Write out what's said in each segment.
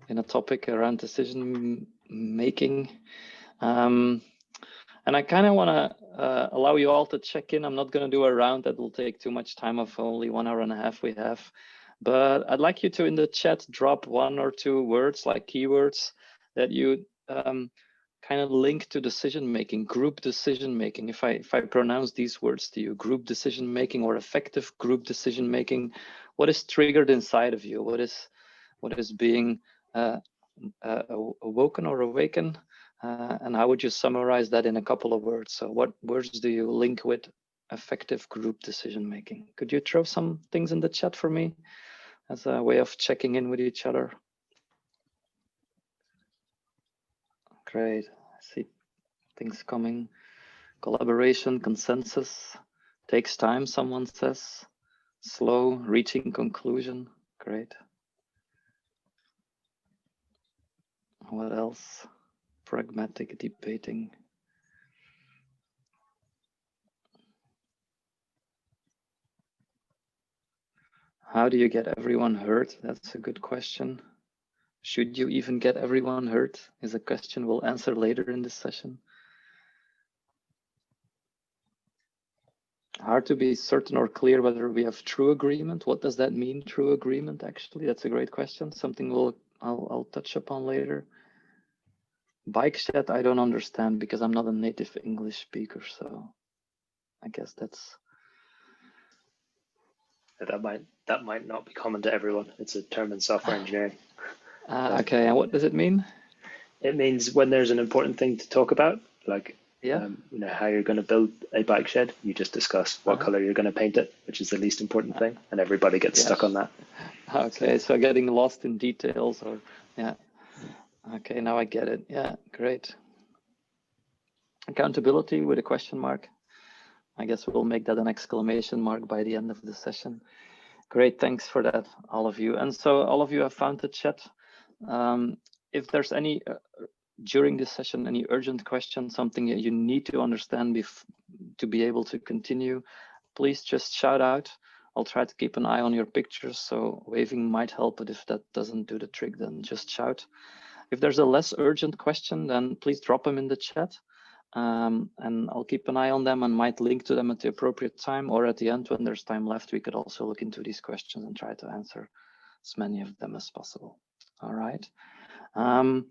in a topic around decision making. And I kind of want to allow you all to check in. I'm not going to do a round that will take too much time of only 1.5 hours we have. But I'd like you to, in the chat, drop 1 or 2 words, like keywords, that you kind of link to decision making, group decision making. If I pronounce these words to you, group decision making or effective group decision making, what is triggered inside of you? What is being awoken or awakened? And how would you summarize that in a couple of words? So what words do you link with effective group decision making? Could you throw some things in the chat for me as a way of checking in with each other? Great, I see things coming. Collaboration, consensus, takes time, someone says. Slow, reaching conclusion, great. What else? Pragmatic, debating. How do you get everyone heard? That's a good question. Should you even get everyone heard? Is a question we'll answer later in this session. Hard to be certain or clear whether we have true agreement. What does that mean, true agreement, actually? That's a great question. Something I'll touch upon later. Bike shed, I don't understand because I'm not a native English speaker, so I guess that's... That might not be common to everyone. It's a term in software engineering. Okay, and what does it mean? It means when there's an important thing to talk about, like how you're going to build a bike shed, you just discuss what color you're going to paint it, which is the least important thing, and everybody gets stuck on that. Okay, so getting lost in details, or okay, now I get it. Yeah, great. Accountability with a question mark. I guess we'll make that an exclamation mark by the end of the session. Great, thanks for that, all of you. And so all of you have found the chat. If there's any, during this session, any urgent question, something that you need to understand to be able to continue, please just shout out. I'll try to keep an eye on your pictures, so waving might help, but if that doesn't do the trick, then just shout. If there's a less urgent question, then please drop them in the chat. And I'll keep an eye on them and might link to them at the appropriate time, or at the end when there's time left, we could also look into these questions and try to answer as many of them as possible. All right. I'm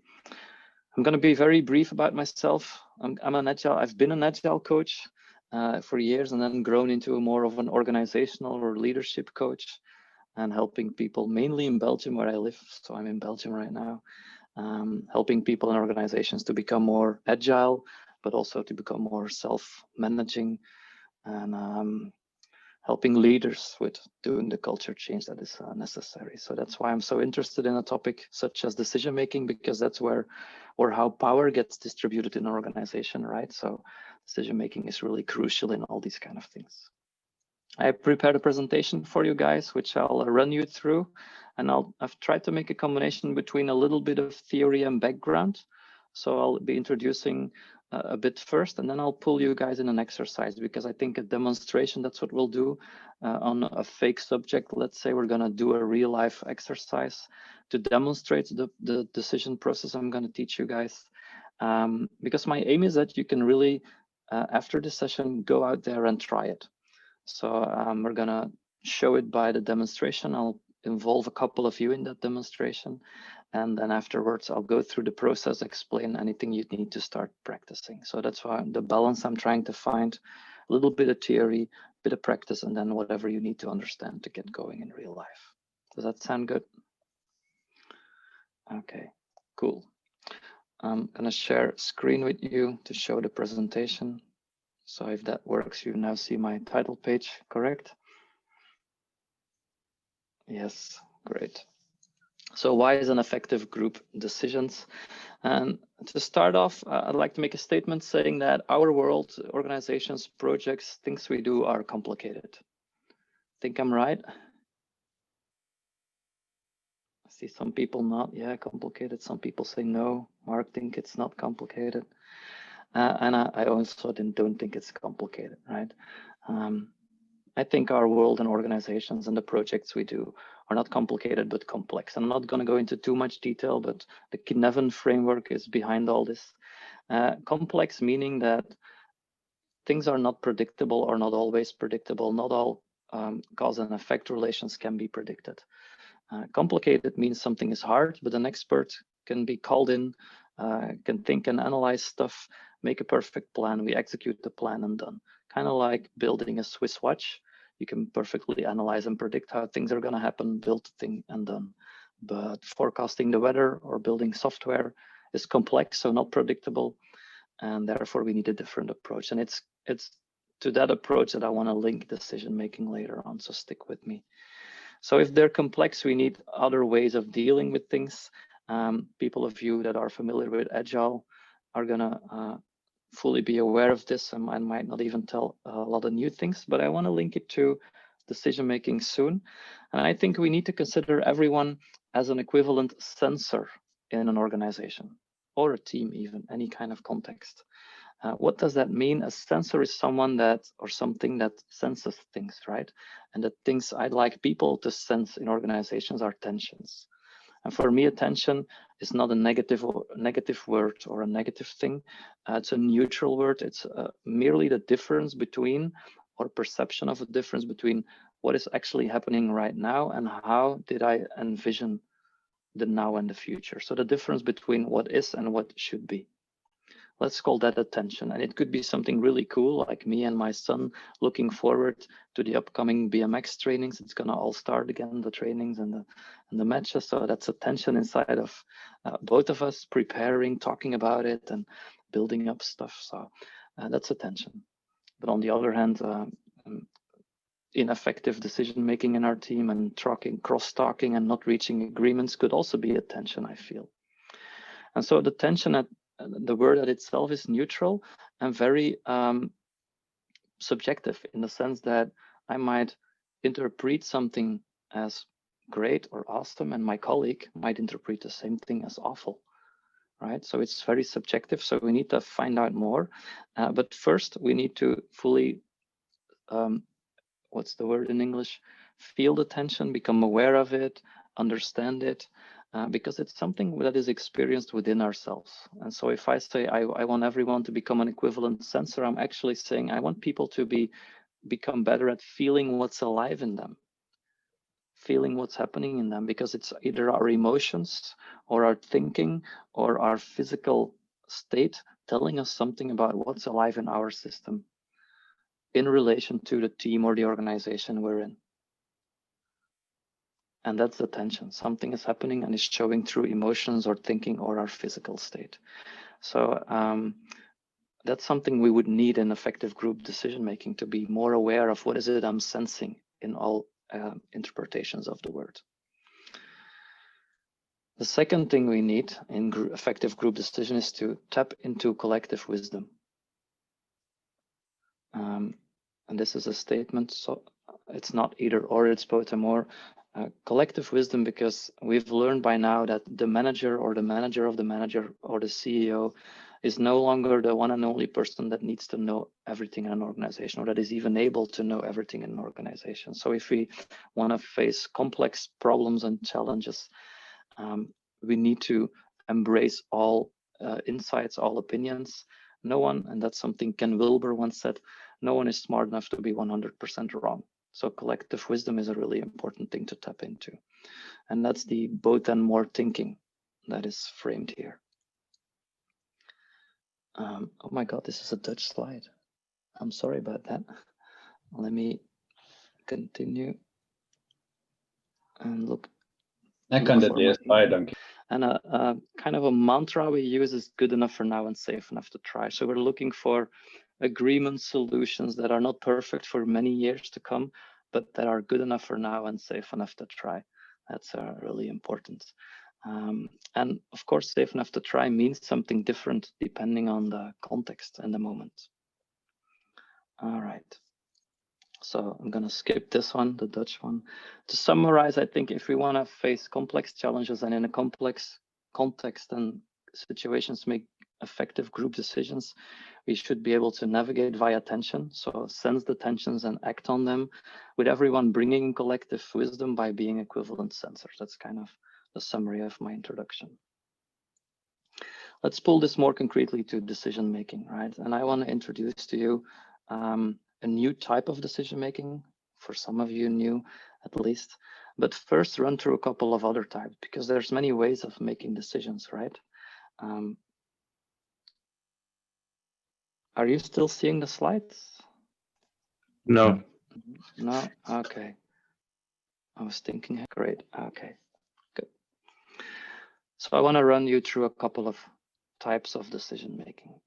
going to be very brief about myself. I've been an agile coach for years, and then grown into more of an organizational or leadership coach, and helping people mainly in Belgium where I live. So I'm in Belgium right now, helping people and organizations to become more agile, but also to become more self-managing, and helping leaders with doing the culture change that is necessary. So that's why I'm so interested in a topic such as decision making, because that's where or how power gets distributed in an organization, right? So decision making is really crucial in all these kind of things. I prepared a presentation for you guys, which I'll run you through, and I've tried to make a combination between a little bit of theory and background. So I'll be introducing a bit first, and then I'll pull you guys in an exercise, because I think a demonstration, that's what we'll do on a fake subject. Let's say we're going to do a real life exercise to demonstrate the decision process I'm going to teach you guys, because my aim is that you can really, after the session, go out there and try it. So we're going to show it by the demonstration. I'll involve a couple of you in that demonstration. And then afterwards, I'll go through the process, explain anything you need to start practicing. So that's why the balance I'm trying to find, a little bit of theory, a bit of practice, and then whatever you need to understand to get going in real life. Does that sound good? Okay, cool. I'm going to share screen with you to show the presentation. So if that works, you now see my title page, correct? Yes, great. So why is an effective group decisions? And to start off, I'd like to make a statement saying that our world, organizations, projects, things we do are complicated. Think I'm right? I see some people not, yeah, complicated. Some people say no. Mark think it's not complicated. And I also don't think it's complicated, right? I think our world and organizations and the projects we do or not complicated, but complex. I'm not going to go into too much detail, but the Kinevan framework is behind all this. Complex meaning that things are not predictable or not always predictable. Not all cause and effect relations can be predicted. Complicated means something is hard, but an expert can be called in, can think and analyze stuff, make a perfect plan. We execute the plan and done. Kind of like building a Swiss watch. You can perfectly analyze and predict how things are going to happen, build the thing and done. But forecasting the weather or building software is complex, so not predictable. And therefore we need a different approach. And it's to that approach that I want to link decision making later on, so stick with me. So if they're complex, we need other ways of dealing with things. People of you that are familiar with Agile are gonna fully be aware of this, and I might not even tell a lot of new things, but I want to link it to decision making soon. And I think we need to consider everyone as an equivalent sensor in an organization or a team, even any kind of context. What does that mean? A sensor is someone that, or something that senses things, right? And the things I'd like people to sense in organizations are tensions. And for me, attention is not a negative word or a negative thing. It's a neutral word. It's merely the difference between, or perception of a difference between what is actually happening right now and how did I envision the now and the future. So the difference between what is and what should be. Let's call that attention. And it could be something really cool, like me and my son looking forward to the upcoming BMX trainings. It's gonna all start again, the trainings and the matches. So that's attention inside of both of us, preparing, talking about it and building up stuff. So that's attention. But on the other hand, ineffective decision making in our team and cross-talking and not reaching agreements could also be attention, I feel. And so the tension at the word at itself is neutral and very subjective, in the sense that I might interpret something as great or awesome, and my colleague might interpret the same thing as awful, right? So it's very subjective. So we need to find out more. But first, we need to fully, what's the word in English? Feel the tension, become aware of it, understand it. Because it's something that is experienced within ourselves. And so if I say I want everyone to become an equivalent sensor, I'm actually saying I want people to become better at feeling what's alive in them, feeling what's happening in them, because it's either our emotions or our thinking or our physical state telling us something about what's alive in our system in relation to the team or the organization we're in. And that's the tension. Something is happening and is showing through emotions or thinking or our physical state. So that's something we would need in effective group decision making, to be more aware of what is it I'm sensing in all interpretations of the word. The second thing we need in effective group decision is to tap into collective wisdom. And this is a statement, so it's not either or, it's both and more. Collective wisdom, because we've learned by now that the manager or the manager of the manager or the CEO is no longer the one and only person that needs to know everything in an organization, or that is even able to know everything in an organization. So if we want to face complex problems and challenges, we need to embrace all insights, all opinions. No one, and that's something Ken Wilber once said, no one is smart enough to be 100% wrong. So collective wisdom is a really important thing to tap into. And that's the both and more thinking that is framed here. Oh my God, this is a Dutch slide. I'm sorry about that. Let me continue and look. I kan det bli slide. And a kind of a mantra we use is good enough for now and safe enough to try. So we're looking for agreement solutions that are not perfect for many years to come, but that are good enough for now and safe enough to try. That's really important. And of course, safe enough to try means something different depending on the context and the moment. All right. So I'm going to skip this one, the Dutch one. To summarize, I think if we want to face complex challenges and in a complex context and situations make effective group decisions, we should be able to navigate via tension, so sense the tensions and act on them, with everyone bringing collective wisdom by being equivalent sensors. That's kind of the summary of my introduction. Let's pull this more concretely to decision making, right? And I want to introduce to you a new type of decision making, for some of you new at least, but first run through a couple of other types, because there's many ways of making decisions, right? Are you still seeing the slides? No. No? Okay. I was thinking, great, okay, good. So I want to run you through a couple of types of decision making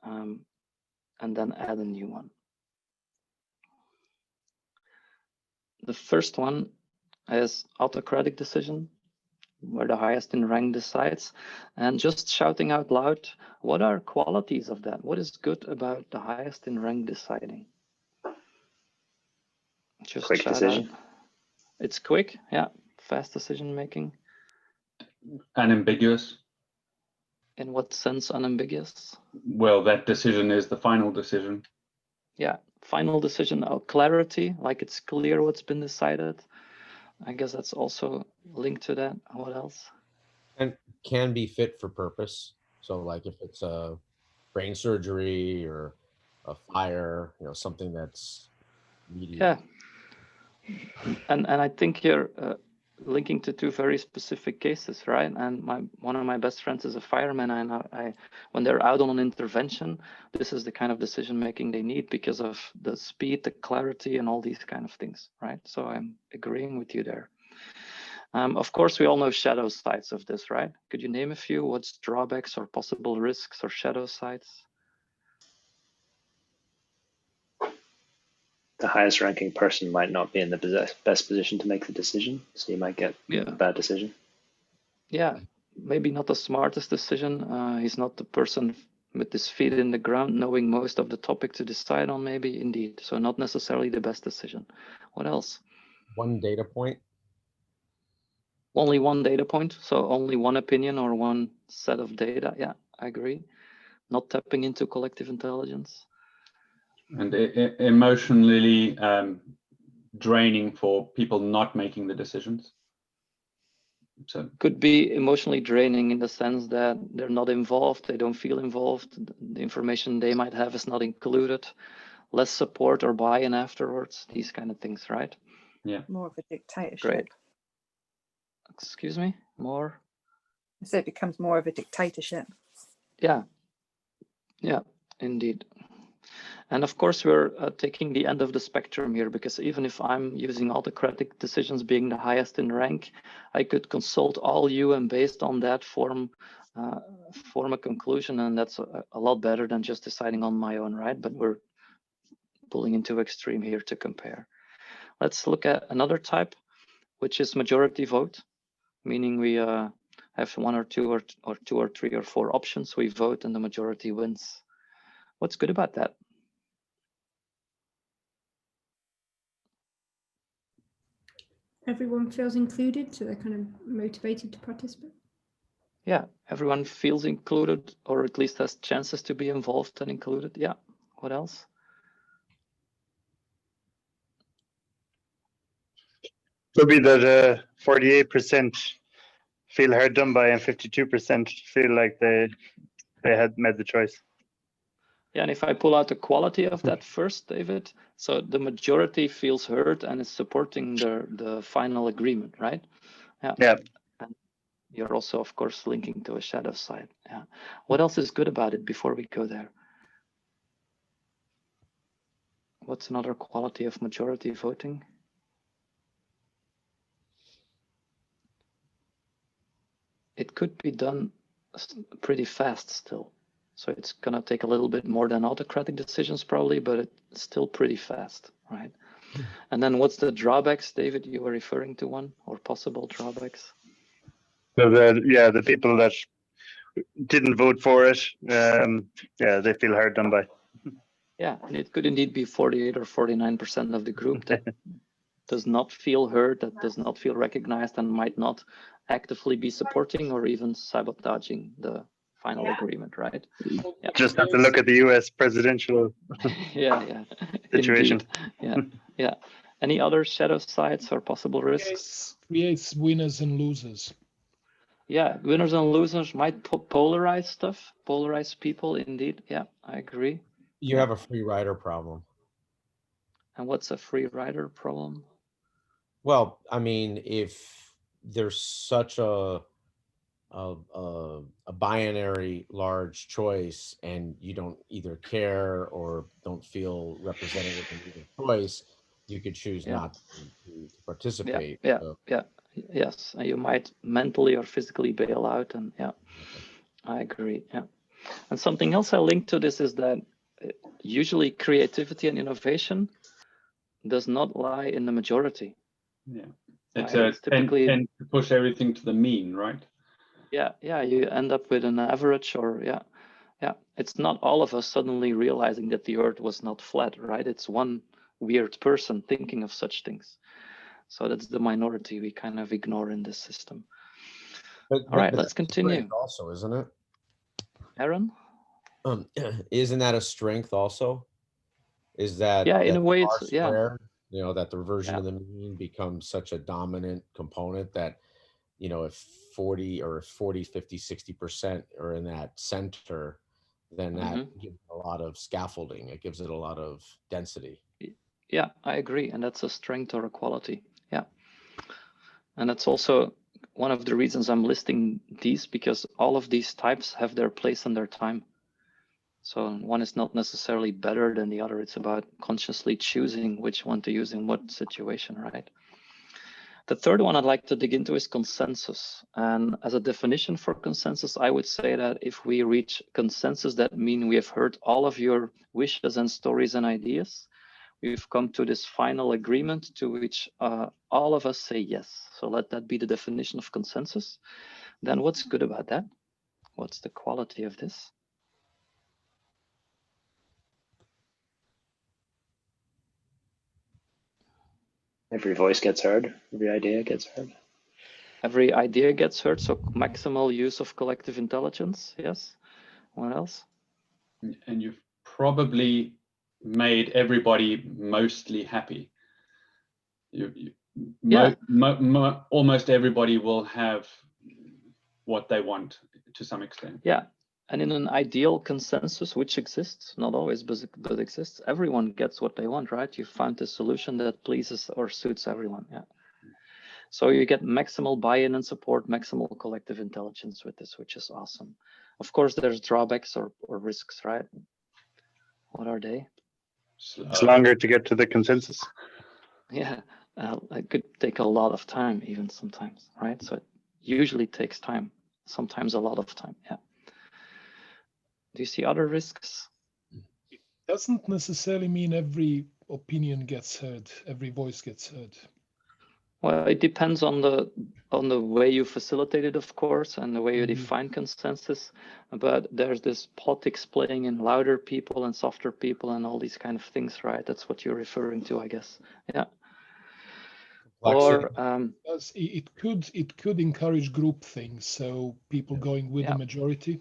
and then add a new one. The first one is autocratic decision, where the highest in rank decides, and just shouting out loud, what are qualities of that? What is good about the highest in rank deciding? Just quick decision. Out. It's quick, yeah, fast decision making. Unambiguous. In what sense unambiguous? Well, that decision is the final decision. Yeah, final decision, clarity, like it's clear what's been decided. I guess that's also linked to that. What else? And can be fit for purpose. So like if it's a brain surgery or a fire, you know, something that's immediate. Yeah. And I think you're linking to two very specific cases, right? And one of my best friends is a fireman, and I when they're out on an intervention, this is the kind of decision making they need because of the speed, the clarity, and all these kind of things, right? So I'm agreeing with you there. Of course, we all know shadow sides of this, right? Could you name a few? What's drawbacks or possible risks or shadow sides? The highest ranking person might not be in the best position to make the decision, so you might get a bad decision. Yeah, maybe not the smartest decision. He's not the person with his feet in the ground, knowing most of the topic to decide on, maybe, indeed. So not necessarily the best decision. What else? One data point. Only one data point, so only one opinion or one set of data. Yeah, I agree. Not tapping into collective intelligence. And emotionally draining for people not making the decisions. So could be emotionally draining in the sense that they're not involved, they don't feel involved, the information they might have is not included, less support or buy-in afterwards, these kind of things, right? Yeah. More of a dictatorship. Great. Excuse me, more? So it becomes more of a dictatorship. Yeah, indeed. And of course, we're taking the end of the spectrum here, because even if I'm using autocratic decisions being the highest in rank, I could consult all you and based on that form a conclusion, and that's a lot better than just deciding on my own, right? But we're pulling into extreme here to compare. Let's look at another type, which is majority vote, meaning we have one or two or three or four options, we vote and the majority wins. What's good about that? Everyone feels included, so they're kind of motivated to participate. Yeah, everyone feels included, or at least has chances to be involved and included. Yeah, what else? Could be that 48% feel hard done by and 52% feel like they had made the choice. Yeah, and if I pull out the quality of that first, David, so the majority feels heard and is supporting the final agreement, right? Yeah. And you're also, of course, linking to a shadow side. Yeah. What else is good about it before we go there? What's another quality of majority voting? It could be done pretty fast still. So it's going to take a little bit more than autocratic decisions probably, but it's still pretty fast, right? And then what's the drawbacks, David? You were referring to one, or possible drawbacks? So the people that didn't vote for it, they feel hard done by. Yeah, and it could indeed be 48 or 49% of the group that does not feel heard, that does not feel recognized, and might not actively be supporting or even sabotaging the final agreement, right? Yeah. Just have to look at the US presidential Yeah. situation. Indeed. Yeah. Any other shadow sides or possible risks? Creates winners and losers. Yeah, winners and losers might polarize stuff, polarize people. Indeed. Yeah, I agree. You have a free rider problem. And what's a free rider problem? Well, I mean, if there's such a binary large choice and you don't either care or don't feel representative in either choice, you could choose not to participate. Yes, and you might mentally or physically bail out, and I agree. Yeah, and something else I link to this is that usually creativity and innovation does not lie in the majority. Yeah, it's typically tend to push everything to the mean, right? Yeah, you end up with an average, or it's not all of us suddenly realizing that the earth was not flat, right? It's one weird person thinking of such things. So that's the minority we kind of ignore in this system. All right, let's continue. Also, isn't it, Aaron? Isn't that a strength also? Is that in a way it's squared, you know, that the reversion of the mean becomes such a dominant component that, you know, if 40, 50, 60% are in that center, then that gives a lot of scaffolding. It gives it a lot of density. Yeah, I agree. And that's a strength or a quality. Yeah. And that's also one of the reasons I'm listing these, because all of these types have their place and their time. So one is not necessarily better than the other. It's about consciously choosing which one to use in what situation, right? The third one I'd like to dig into is consensus. And as a definition for consensus, I would say that if we reach consensus, that means we have heard all of your wishes and stories and ideas. We've come to this final agreement to which all of us say yes. So let that be the definition of consensus. Then what's good about that? What's the quality of this? Every voice gets heard. Every idea gets heard. Every idea gets heard. So maximal use of collective intelligence. Yes. What else? And you've probably made everybody mostly happy. Almost everybody will have what they want to some extent. Yeah. And in an ideal consensus, which exists, not always, but exists, everyone gets what they want, right? You found a solution that pleases or suits everyone. Yeah. So you get maximal buy-in and support, maximal collective intelligence with this, which is awesome. Of course, there's drawbacks or risks, right? What are they? It's longer to get to the consensus. Yeah, it could take a lot of time, even sometimes, right? So it usually takes time, sometimes a lot of time. Yeah. Do you see other risks? It doesn't necessarily mean every opinion gets heard, every voice gets heard. Well, it depends on the way you facilitate it, of course, and the way you define consensus. But there's this politics playing in louder people and softer people and all these kind of things, right? That's what you're referring to, I guess. Yeah. Or it could encourage group things, so people going with the majority.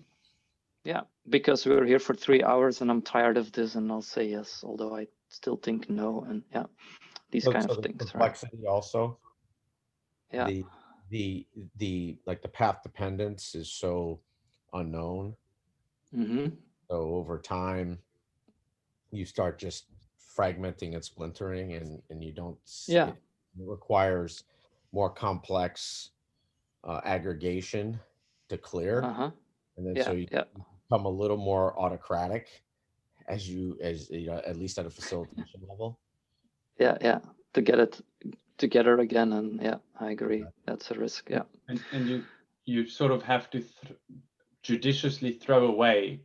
Yeah, because we're here for 3 hours and I'm tired of this, and I'll say yes, although I still think no, and these kind of things. Complexity, right? Also. Yeah. The like the path dependence is so unknown. So over time, you start just fragmenting and splintering, and you don't. It requires more complex aggregation to clear, and then so you become a little more autocratic as you know, at least at a facilitation level. Yeah, to get it together again, and I agree, that's a risk. And you sort of have to judiciously throw away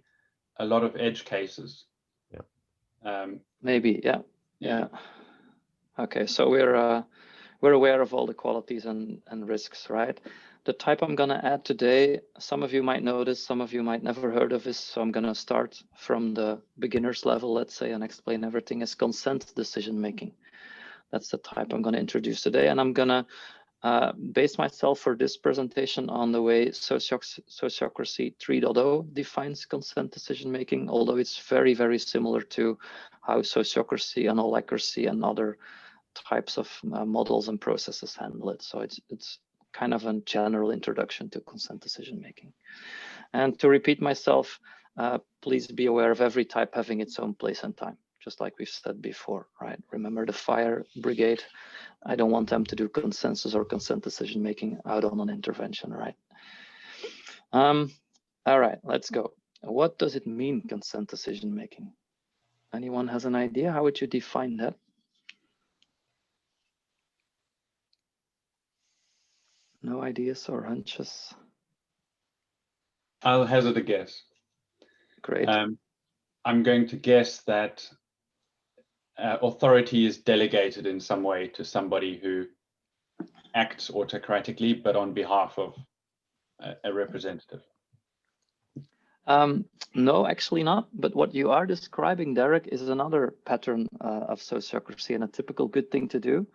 a lot of edge cases. Maybe. Okay, so we're aware of all the qualities and risks, right? The type I'm gonna add today, some of you might know this, some of you might never heard of this, so I'm gonna start from the beginner's level, let's say, and explain everything, is consent decision making. That's the type I'm going to introduce today, and I'm going to base myself for this presentation on the way Sociocracy 3.0 defines consent decision making, although it's very, very similar to how Sociocracy and Holacracy and other types of models and processes handle it. So it's kind of a general introduction to consent decision making. And to repeat myself, please be aware of every type having its own place and time, just like we've said before, right? Remember the fire brigade. I don't want them to do consensus or consent decision making out on an intervention, right? All right, let's go. What does it mean, consent decision making? Anyone has an idea? How would you define that? No ideas or hunches? I'll hazard a guess. Great. I'm going to guess that authority is delegated in some way to somebody who acts autocratically, but on behalf of a representative. No, actually not. But what you are describing, Derek, is another pattern of sociocracy and a typical good thing to do.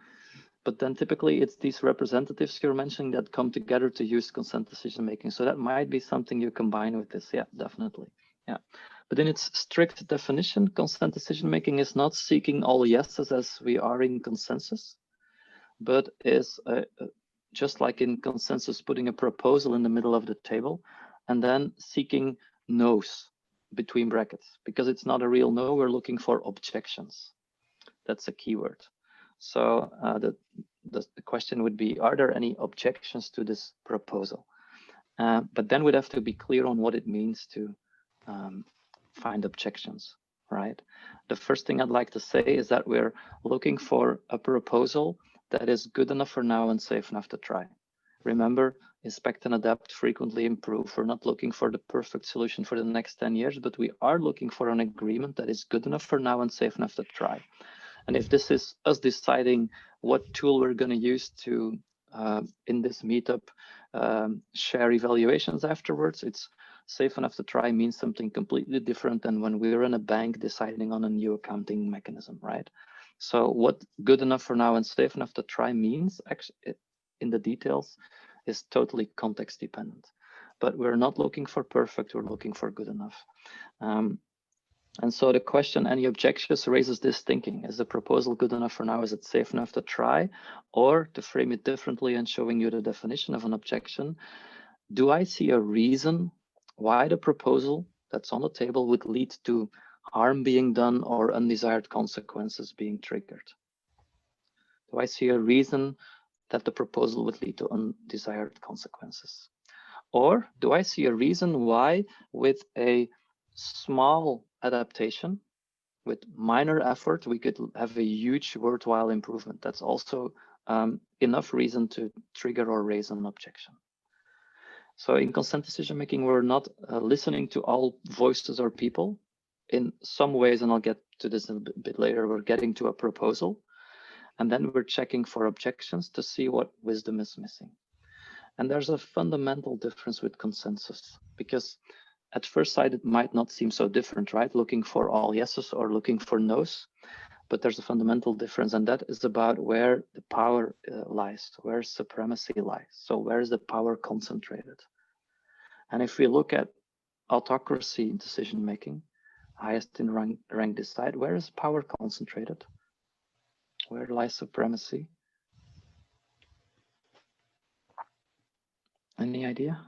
But then typically it's these representatives you're mentioning that come together to use consent decision making. So that might be something you combine with this. Yeah, definitely. Yeah. But in its strict definition, consent decision making is not seeking all yeses as we are in consensus, but is just like in consensus, putting a proposal in the middle of the table and then seeking no's between brackets, because it's not a real no. We're looking for objections. That's a keyword. So the question would be, are there any objections to this proposal? But then we'd have to be clear on what it means to find objections, right? The first thing I'd like to say is that we're looking for a proposal that is good enough for now and safe enough to try. Remember, inspect and adapt, frequently improve. We're not looking for the perfect solution for the next 10 years, but we are looking for an agreement that is good enough for now and safe enough to try. And if this is us deciding what tool we're going to use to, in this meetup, share evaluations afterwards, it's safe enough to try means something completely different than when we're in a bank deciding on a new accounting mechanism, right? So what good enough for now and safe enough to try means, actually, in the details, is totally context dependent. But we're not looking for perfect, we're looking for good enough. And so the question, any objections, raises this thinking. Is the proposal good enough for now? Is it safe enough to try? Or to frame it differently and showing you the definition of an objection, do I see a reason why the proposal that's on the table would lead to harm being done or undesired consequences being triggered? Do I see a reason that the proposal would lead to undesired consequences? Or do I see a reason why, with a small adaptation, with minor effort, we could have a huge worthwhile improvement? That's also enough reason to trigger or raise an objection. So in consent decision making, we're not listening to all voices or people. In some ways, and I'll get to this a bit later, we're getting to a proposal, and then we're checking for objections to see what wisdom is missing. And there's a fundamental difference with consensus, because at first sight, it might not seem so different, right? Looking for all yeses or looking for no's, but there's a fundamental difference, and that is about where the power lies, where supremacy lies. So where is the power concentrated? And if we look at autocracy decision-making, highest in rank decide, where is power concentrated? Where lies supremacy? Any idea?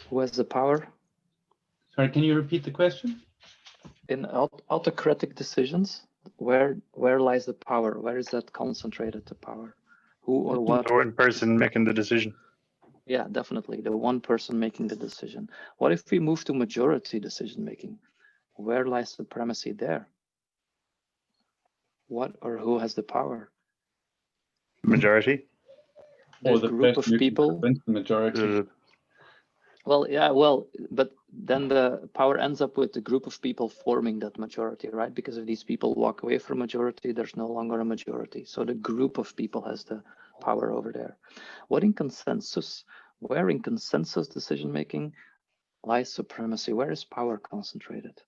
Who has the power? Sorry, can you repeat the question? In autocratic decisions, where lies the power? Where is that concentrated, the power? Who or what? The one person making the decision. Yeah, definitely. The one person making the decision. What if we move to majority decision making? Where lies supremacy there? What or who has the power? Majority. There's a group of people. The majority. Well, yeah, well, but then the power ends up with the group of people forming that majority, right? Because if these people walk away from majority, there's no longer a majority. So the group of people has the power over there. What in consensus? Where in consensus decision-making lies supremacy? Where is power concentrated?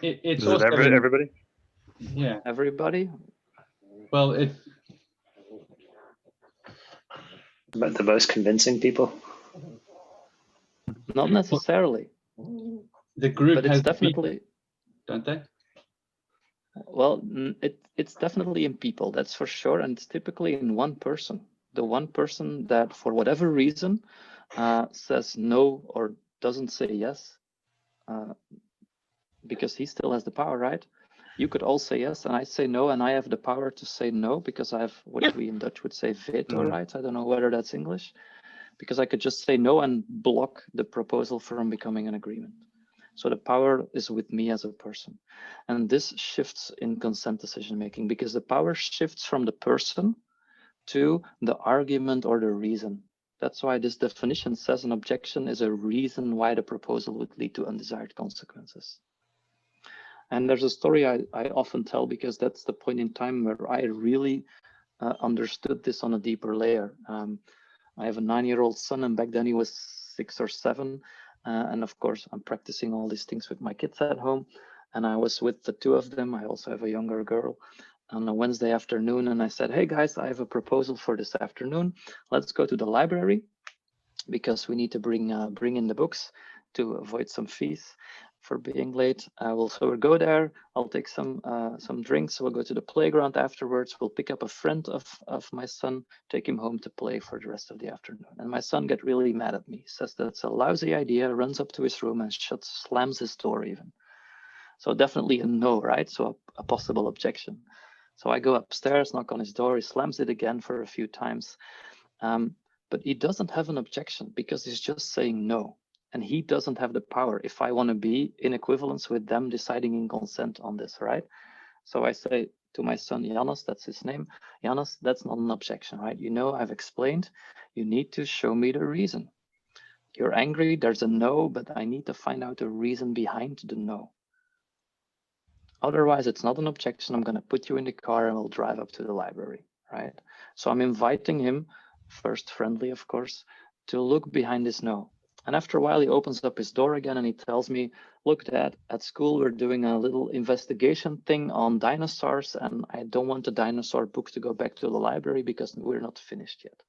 It's Is also it everybody? Yeah. Everybody? Well, About the most convincing people? Not necessarily. The group but it's has definitely, don't they? Well, it's definitely in people, that's for sure, and it's typically in one person. The one person that, for whatever reason, says no or doesn't say yes, because he still has the power, right? You could all say yes, and I say no, and I have the power to say no because I have what we in Dutch would say veto right. I don't know whether that's English, because I could just say no and block the proposal from becoming an agreement. So the power is with me as a person. And this shifts in consent decision making because the power shifts from the person to the argument or the reason. That's why this definition says an objection is a reason why the proposal would lead to undesired consequences. And there's a story I often tell because that's the point in time where I really understood this on a deeper layer. I have a 9-year-old son, and back then he was 6 or 7. And of course, I'm practicing all these things with my kids at home. And I was with the 2 of them. I also have a younger girl on a Wednesday afternoon. And I said, hey guys, I have a proposal for this afternoon. Let's go to the library because we need to bring in the books to avoid some fees for being late. We'll go there. I'll take some drinks. We'll go to the playground afterwards. We'll pick up a friend of my son, take him home to play for the rest of the afternoon. And my son gets really mad at me, says that's a lousy idea, runs up to his room and slams his door even. So definitely a no, right? So a possible objection. So I go upstairs, knock on his door. He slams it again for a few times. But he doesn't have an objection because he's just saying no. And he doesn't have the power if I want to be in equivalence with them deciding in consent on this, right? So I say to my son, Janus, that's his name. Janus, that's not an objection, right? You know, I've explained, you need to show me the reason. You're angry, there's a no, but I need to find out the reason behind the no. Otherwise, it's not an objection. I'm going to put you in the car and we'll drive up to the library, right? So I'm inviting him, first friendly, of course, to look behind this no. And after a while, he opens up his door again and he tells me, look, Dad, at school, we're doing a little investigation thing on dinosaurs, and I don't want the dinosaur book to go back to the library because we're not finished yet.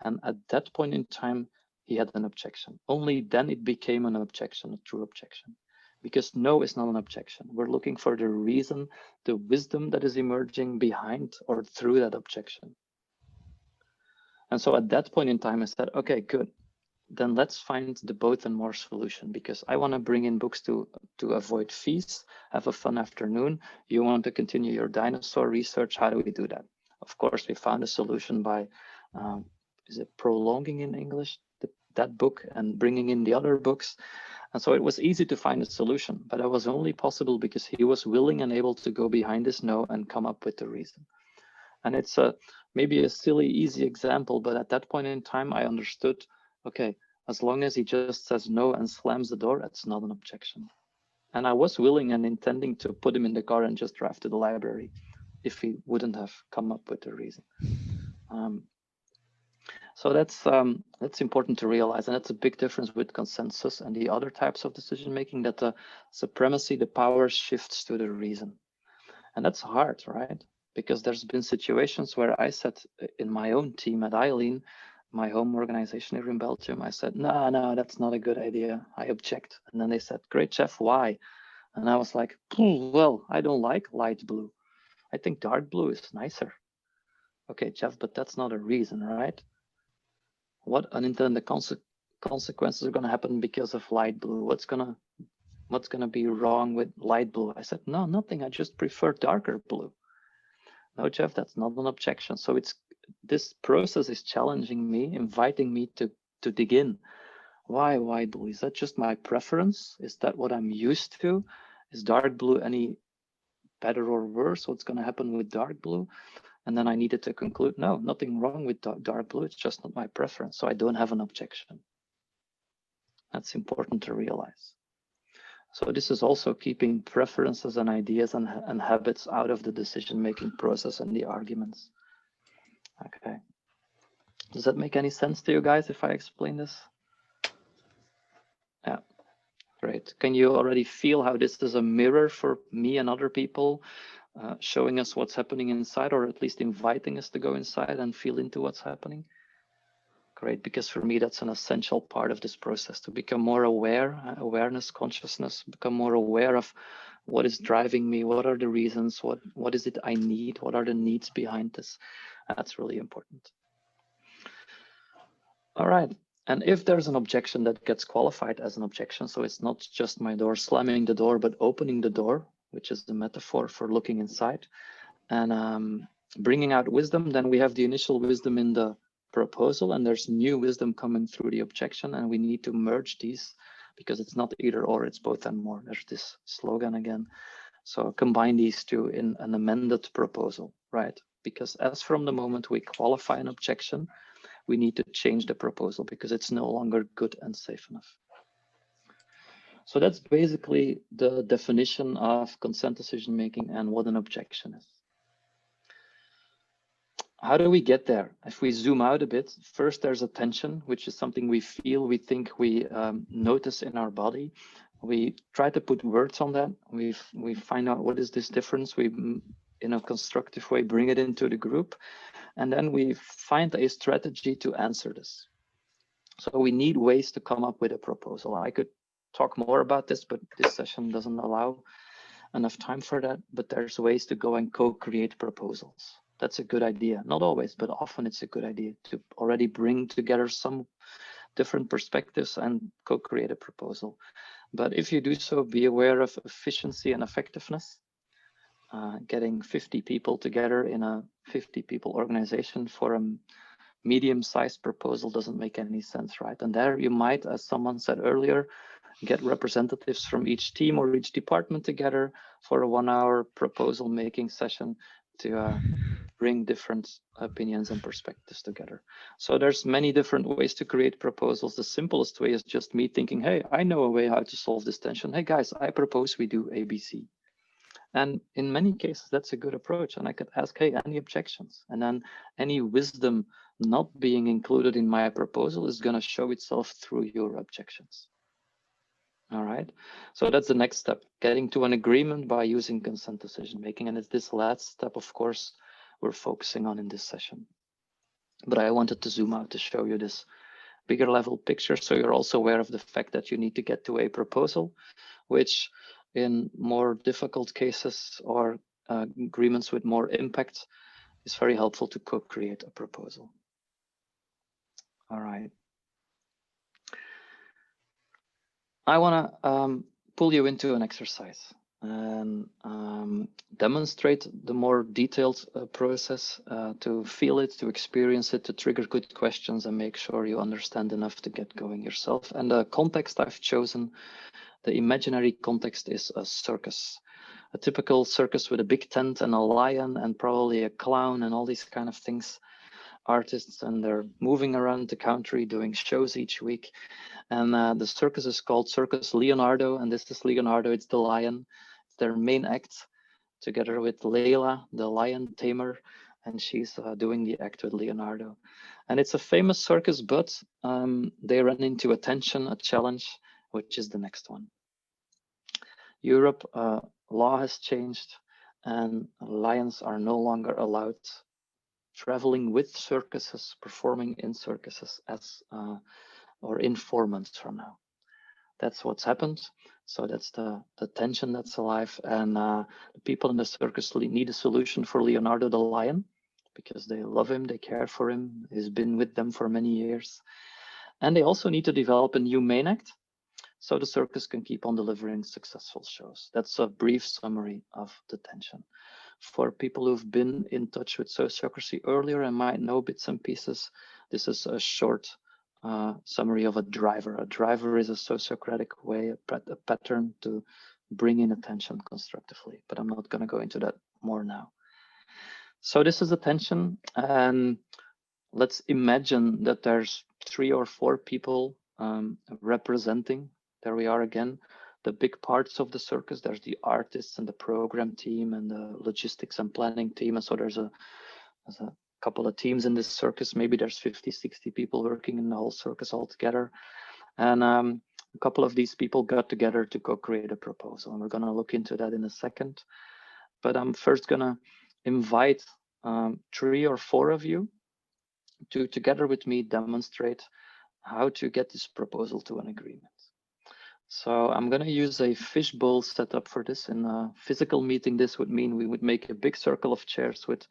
And at that point in time, he had an objection. Only then it became an objection, a true objection. Because no is not an objection. We're looking for the reason, the wisdom that is emerging behind or through that objection. And so at that point in time, I said, okay, good. Then let's find the both and more solution, because I want to bring in books to avoid fees, have a fun afternoon. You want to continue your dinosaur research. How do we do that? Of course, we found a solution by, is it prolonging in English, that book and bringing in the other books. And so it was easy to find a solution, but that was only possible because he was willing and able to go behind his no and come up with the reason. And it's maybe a silly, easy example, but at that point in time, I understood, okay, as long as he just says no and slams the door, that's not an objection. And I was willing and intending to put him in the car and just drive to the library if he wouldn't have come up with the reason. So that's important to realize, and that's a big difference with consensus and the other types of decision making, that the supremacy, the power shifts to the reason. And that's hard, right? Because there's been situations where I said in my own team at Eileen, my home organization here in Belgium, I said, no, that's not a good idea. I object. And then they said, great, Jef, why? And I was like, well, I don't like light blue. I think dark blue is nicer. Okay, Jef, but that's not a reason, right? What unintended consequences are going to happen because of light blue? What's going to be wrong with light blue? I said, no, nothing. I just prefer darker blue. No, Jef, that's not an objection. So this process is challenging me, inviting me to dig in. Why white blue? Is that just my preference? Is that what I'm used to? Is dark blue any better or worse? What's going to happen with dark blue? And then I needed to conclude, no, nothing wrong with dark blue. It's just not my preference. So I don't have an objection. That's important to realize. So this is also keeping preferences and ideas and habits out of the decision-making process and the arguments. Okay. Does that make any sense to you guys if I explain this? Yeah, great. right? Can you already feel how this is a mirror for me and other people, showing us what's happening inside, or at least inviting us to go inside and feel into what's happening? Great, because for me, that's an essential part of this process, to become more aware, awareness, consciousness, become more aware of what is driving me, what are the reasons, what is it I need, what are the needs behind this. That's really important. All right, and if there's an objection that gets qualified as an objection, so it's not just my door slamming the door, but opening the door, which is the metaphor for looking inside, and bringing out wisdom, then we have the initial wisdom in the proposal, and there's new wisdom coming through the objection, and we need to merge these because it's not either or, it's both and more. There's this slogan again. So combine these two in an amended proposal, right? Because as from the moment we qualify an objection, we need to change the proposal because it's no longer good and safe enough. So that's basically the definition of consent decision making and what an objection is. How do we get there? If we zoom out a bit, first there's attention, which is something we feel, we think, we notice in our body. We try to put words on that. We find out what is this difference. We, in a constructive way, bring it into the group. And then we find a strategy to answer this. So we need ways to come up with a proposal. I could talk more about this, but this session doesn't allow enough time for that. But there's ways to go and co-create proposals. That's a good idea. Not always, but often it's a good idea to already bring together some different perspectives and co-create a proposal. But if you do so, be aware of efficiency and effectiveness. Getting 50 people together in a 50 people organization for a medium-sized proposal doesn't make any sense, right? And there you might, as someone said earlier, get representatives from each team or each department together for a 1-hour proposal making session to bring different opinions and perspectives together. So there's many different ways to create proposals. The simplest way is just me thinking, hey, I know a way how to solve this tension. Hey guys, I propose we do ABC. And in many cases, that's a good approach. And I could ask, hey, any objections? And then any wisdom not being included in my proposal is going to show itself through your objections. All right. So that's the next step, getting to an agreement by using consent decision making. And it's this last step, of course, we're focusing on in this session. But I wanted to zoom out to show you this bigger level picture, so you're also aware of the fact that you need to get to a proposal, which in more difficult cases or agreements with more impact is very helpful to co-create a proposal. All right. I want to pull you into an exercise and demonstrate the more detailed process to feel it, to experience it, to trigger good questions and make sure you understand enough to get going yourself. And the context I've chosen, the imaginary context, is a circus. A typical circus with a big tent and a lion and probably a clown and all these kind of things. Artists, and they're moving around the country doing shows each week. And the circus is called Circus Leonardo, and this is Leonardo, it's the lion. It's their main act, together with Leila, the lion tamer, and she's doing the act with Leonardo. And it's a famous circus, but they run into a tension, a challenge, which is the next one. Europe, law has changed, and lions are no longer allowed traveling with circuses, performing in circuses as or informants from now. That's what's happened. So that's the tension that's alive. And the people in the circus need a solution for Leonardo the lion because they love him, they care for him. He's been with them for many years. And they also need to develop a new main act so the circus can keep on delivering successful shows. That's a brief summary of the tension. For people who've been in touch with sociocracy earlier and might know bits and pieces, this is a short summary of a driver. A driver is a sociocratic way, a pattern to bring in attention constructively, but I'm not going to go into that more now. So this is attention, and let's imagine that there's 3 or 4 people representing, there we are again, the big parts of the circus. There's the artists and the program team and the logistics and planning team. And so there's a couple of teams in this circus. Maybe there's 50, 60 people working in the whole circus altogether. And a couple of these people got together to co-create a proposal, and we're going to look into that in a second. But I'm first going to invite 3 or 4 of you to, together with me, demonstrate how to get this proposal to an agreement. So I'm going to use a fishbowl setup for this. In a physical meeting, this would mean we would make a big circle of chairs with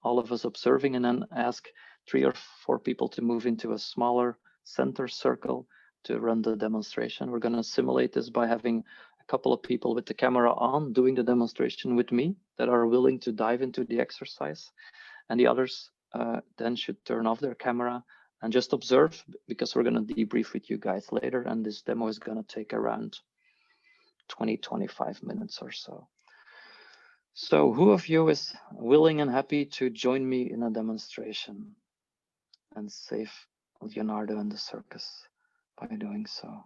all of us observing, and then ask 3 or 4 people to move into a smaller center circle to run the demonstration. We're going to simulate this by having a couple of people with the camera on doing the demonstration with me that are willing to dive into the exercise, and the others then should turn off their camera and just observe, because we're going to debrief with you guys later, and this demo is going to take around 20-25 minutes or so. So who of you is willing and happy to join me in a demonstration and save Leonardo and the circus by doing so?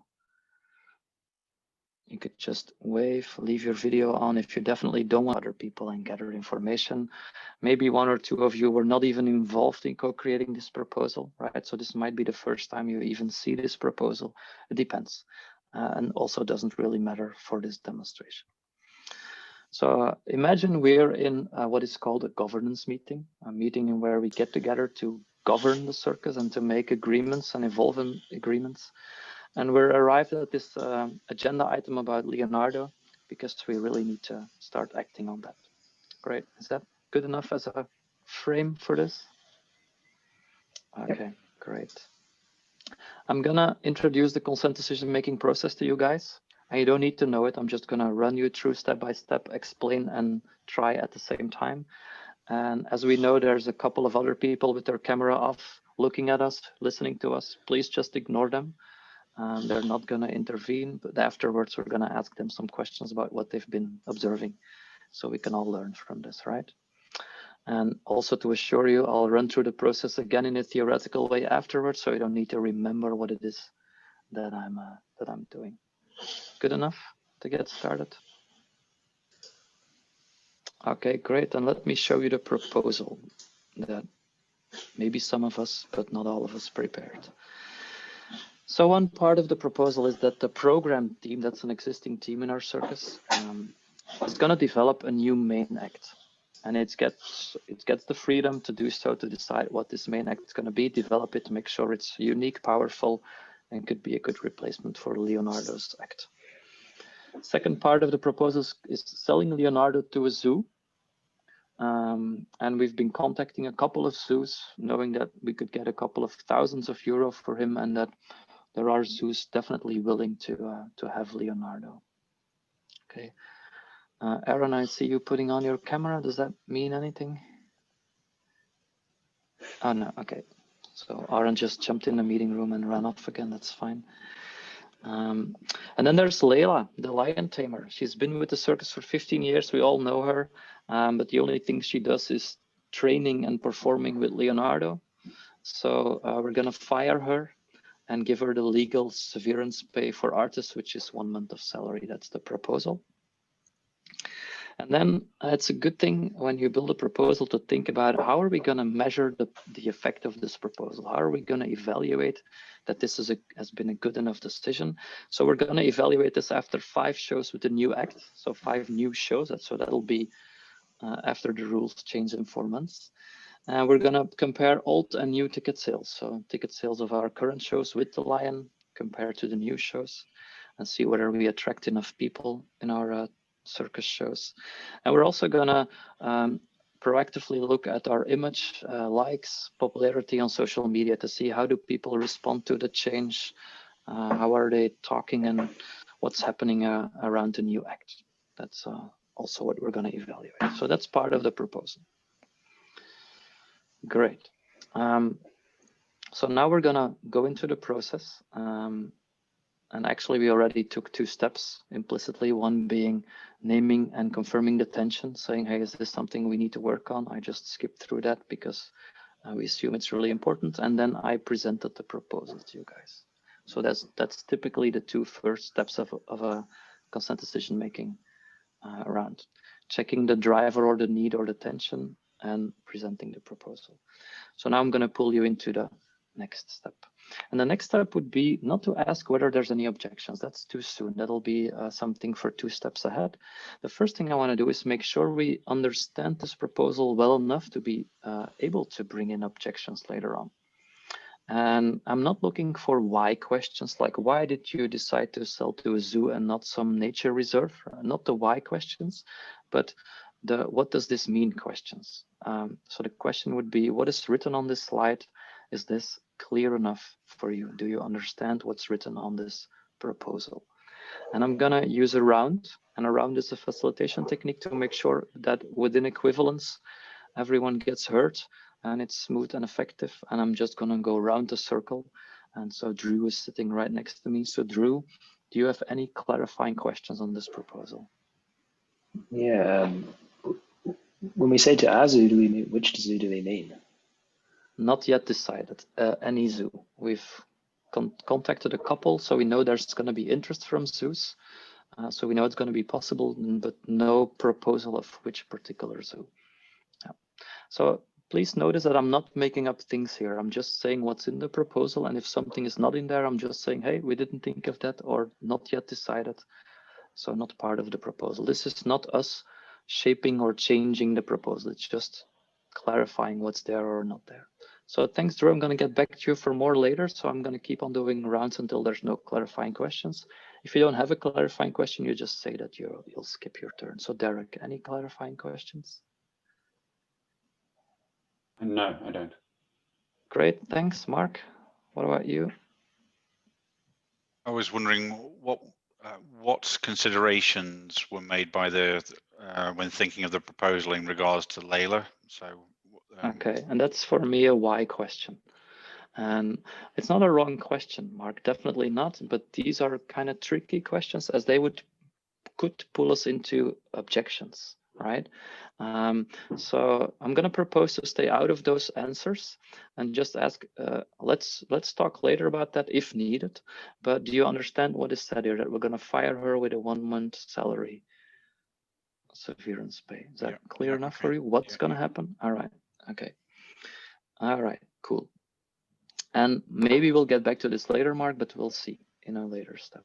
You could just wave, leave your video on if you definitely don't want other people and gather information. Maybe 1 or 2 of you were not even involved in co-creating this proposal, right? So this might be the first time you even see this proposal. It depends, and also doesn't really matter for this demonstration. So imagine we're in what is called a governance meeting, a meeting in where we get together to govern the circus and to make agreements and evolve in agreements. And we're arrived at this agenda item about Leonardo because we really need to start acting on that. Great. Is that good enough as a frame for this? Okay, yep. Great. I'm gonna introduce the consent decision-making process to you guys. And you don't need to know it. I'm just gonna run you through step by step, explain and try at the same time. And as we know, there's a couple of other people with their camera off, looking at us, listening to us. Please just ignore them. They're not gonna intervene, but afterwards we're gonna ask them some questions about what they've been observing, so we can all learn from this, right? And also to assure you, I'll run through the process again in a theoretical way afterwards, so you don't need to remember what it is that I'm doing. Good enough to get started? Okay, great. And let me show you the proposal that maybe some of us, but not all of us, prepared. So one part of the proposal is that the program team, that's an existing team in our circus, is going to develop a new main act. And it gets the freedom to do so, to decide what this main act is going to be, develop it, make sure it's unique, powerful, and could be a good replacement for Leonardo's act. Second part of the proposal is selling Leonardo to a zoo. And we've been contacting a couple of zoos, knowing that we could get a couple of thousands of euro for him, and that there are zoos definitely willing to have Leonardo. Okay, Aaron, I see you putting on your camera. Does that mean anything? Oh no, okay. So Aaron just jumped in the meeting room and ran off again. That's fine. And then there's Leila, the lion tamer. She's been with the circus for 15 years. We all know her, but the only thing she does is training and performing with Leonardo. So we're gonna fire her and give her the legal severance pay for artists, which is 1 month of salary. That's the proposal. And then it's a good thing when you build a proposal to think about how are we going to measure the effect of this proposal? How are we going to evaluate that this has been a good enough decision? So we're going to evaluate this after 5 shows with the new act. So 5 new shows. So that'll be after the rules change in 4 months. And we're going to compare old and new ticket sales. So ticket sales of our current shows with the lion compared to the new shows, and see whether we attract enough people in our circus shows. And we're also going to proactively look at our image, likes, popularity on social media to see how do people respond to the change, how are they talking, and what's happening around the new act. That's also what we're going to evaluate. So that's part of the proposal. Great. So now we're gonna go into the process. And actually we already took 2 steps implicitly, one being naming and confirming the tension, saying, hey, is this something we need to work on? I just skipped through that because we assume it's really important. And then I presented the proposal to you guys. So that's typically the 2 first steps of a consent decision making round. Checking the driver or the need or the tension, and presenting the proposal. So now I'm going to pull you into the next step. And the next step would be not to ask whether there's any objections. That's too soon. That'll be something for 2 steps ahead. The first thing I want to do is make sure we understand this proposal well enough to be able to bring in objections later on. And I'm not looking for why questions, like why did you decide to sell to a zoo and not some nature reserve? Not the why questions, but the what does this mean questions. So the question would be, what is written on this slide? Is this clear enough for you? Do you understand what's written on this proposal? And I'm gonna use a round, and a round is a facilitation technique to make sure that within equivalence, everyone gets heard and it's smooth and effective. And I'm just gonna go around the circle. And so Drew is sitting right next to me. So Drew, do you have any clarifying questions on this proposal? Yeah, when we say to a zoo, do we mean, which zoo do we mean? Not yet decided. Any zoo. We've contacted a couple, so we know there's going to be interest from zoos. So we know it's going to be possible, but no proposal of which particular zoo. Yeah. So please notice that I'm not making up things here. I'm just saying what's in the proposal. And if something is not in there, I'm just saying, hey, we didn't think of that, or not yet decided. So not part of the proposal. This is not us shaping or changing the proposal. It's just clarifying what's there or not there. So thanks, Drew. I'm going to get back to you for more later. So I'm going to keep on doing rounds until there's no clarifying questions. If you don't have a clarifying question, you just say that you'll skip your turn. So Derek, any clarifying questions? No, I don't. Great, thanks. Mark, what about you? I was wondering what considerations were made by when thinking of the proposal in regards to Leila. So okay, and that's for me a why question. And it's not a wrong question, Mark, definitely not, but these are kind of tricky questions as they could pull us into objections, right? So I'm going to propose to stay out of those answers and just ask, let's talk later about that if needed, but do you understand what is said here, that we're going to fire her with a 1-month salary severance pay? Is that clear enough for you? What's going to happen? All right. Okay. All right, cool. And maybe we'll get back to this later, Mark, but we'll see in a later step.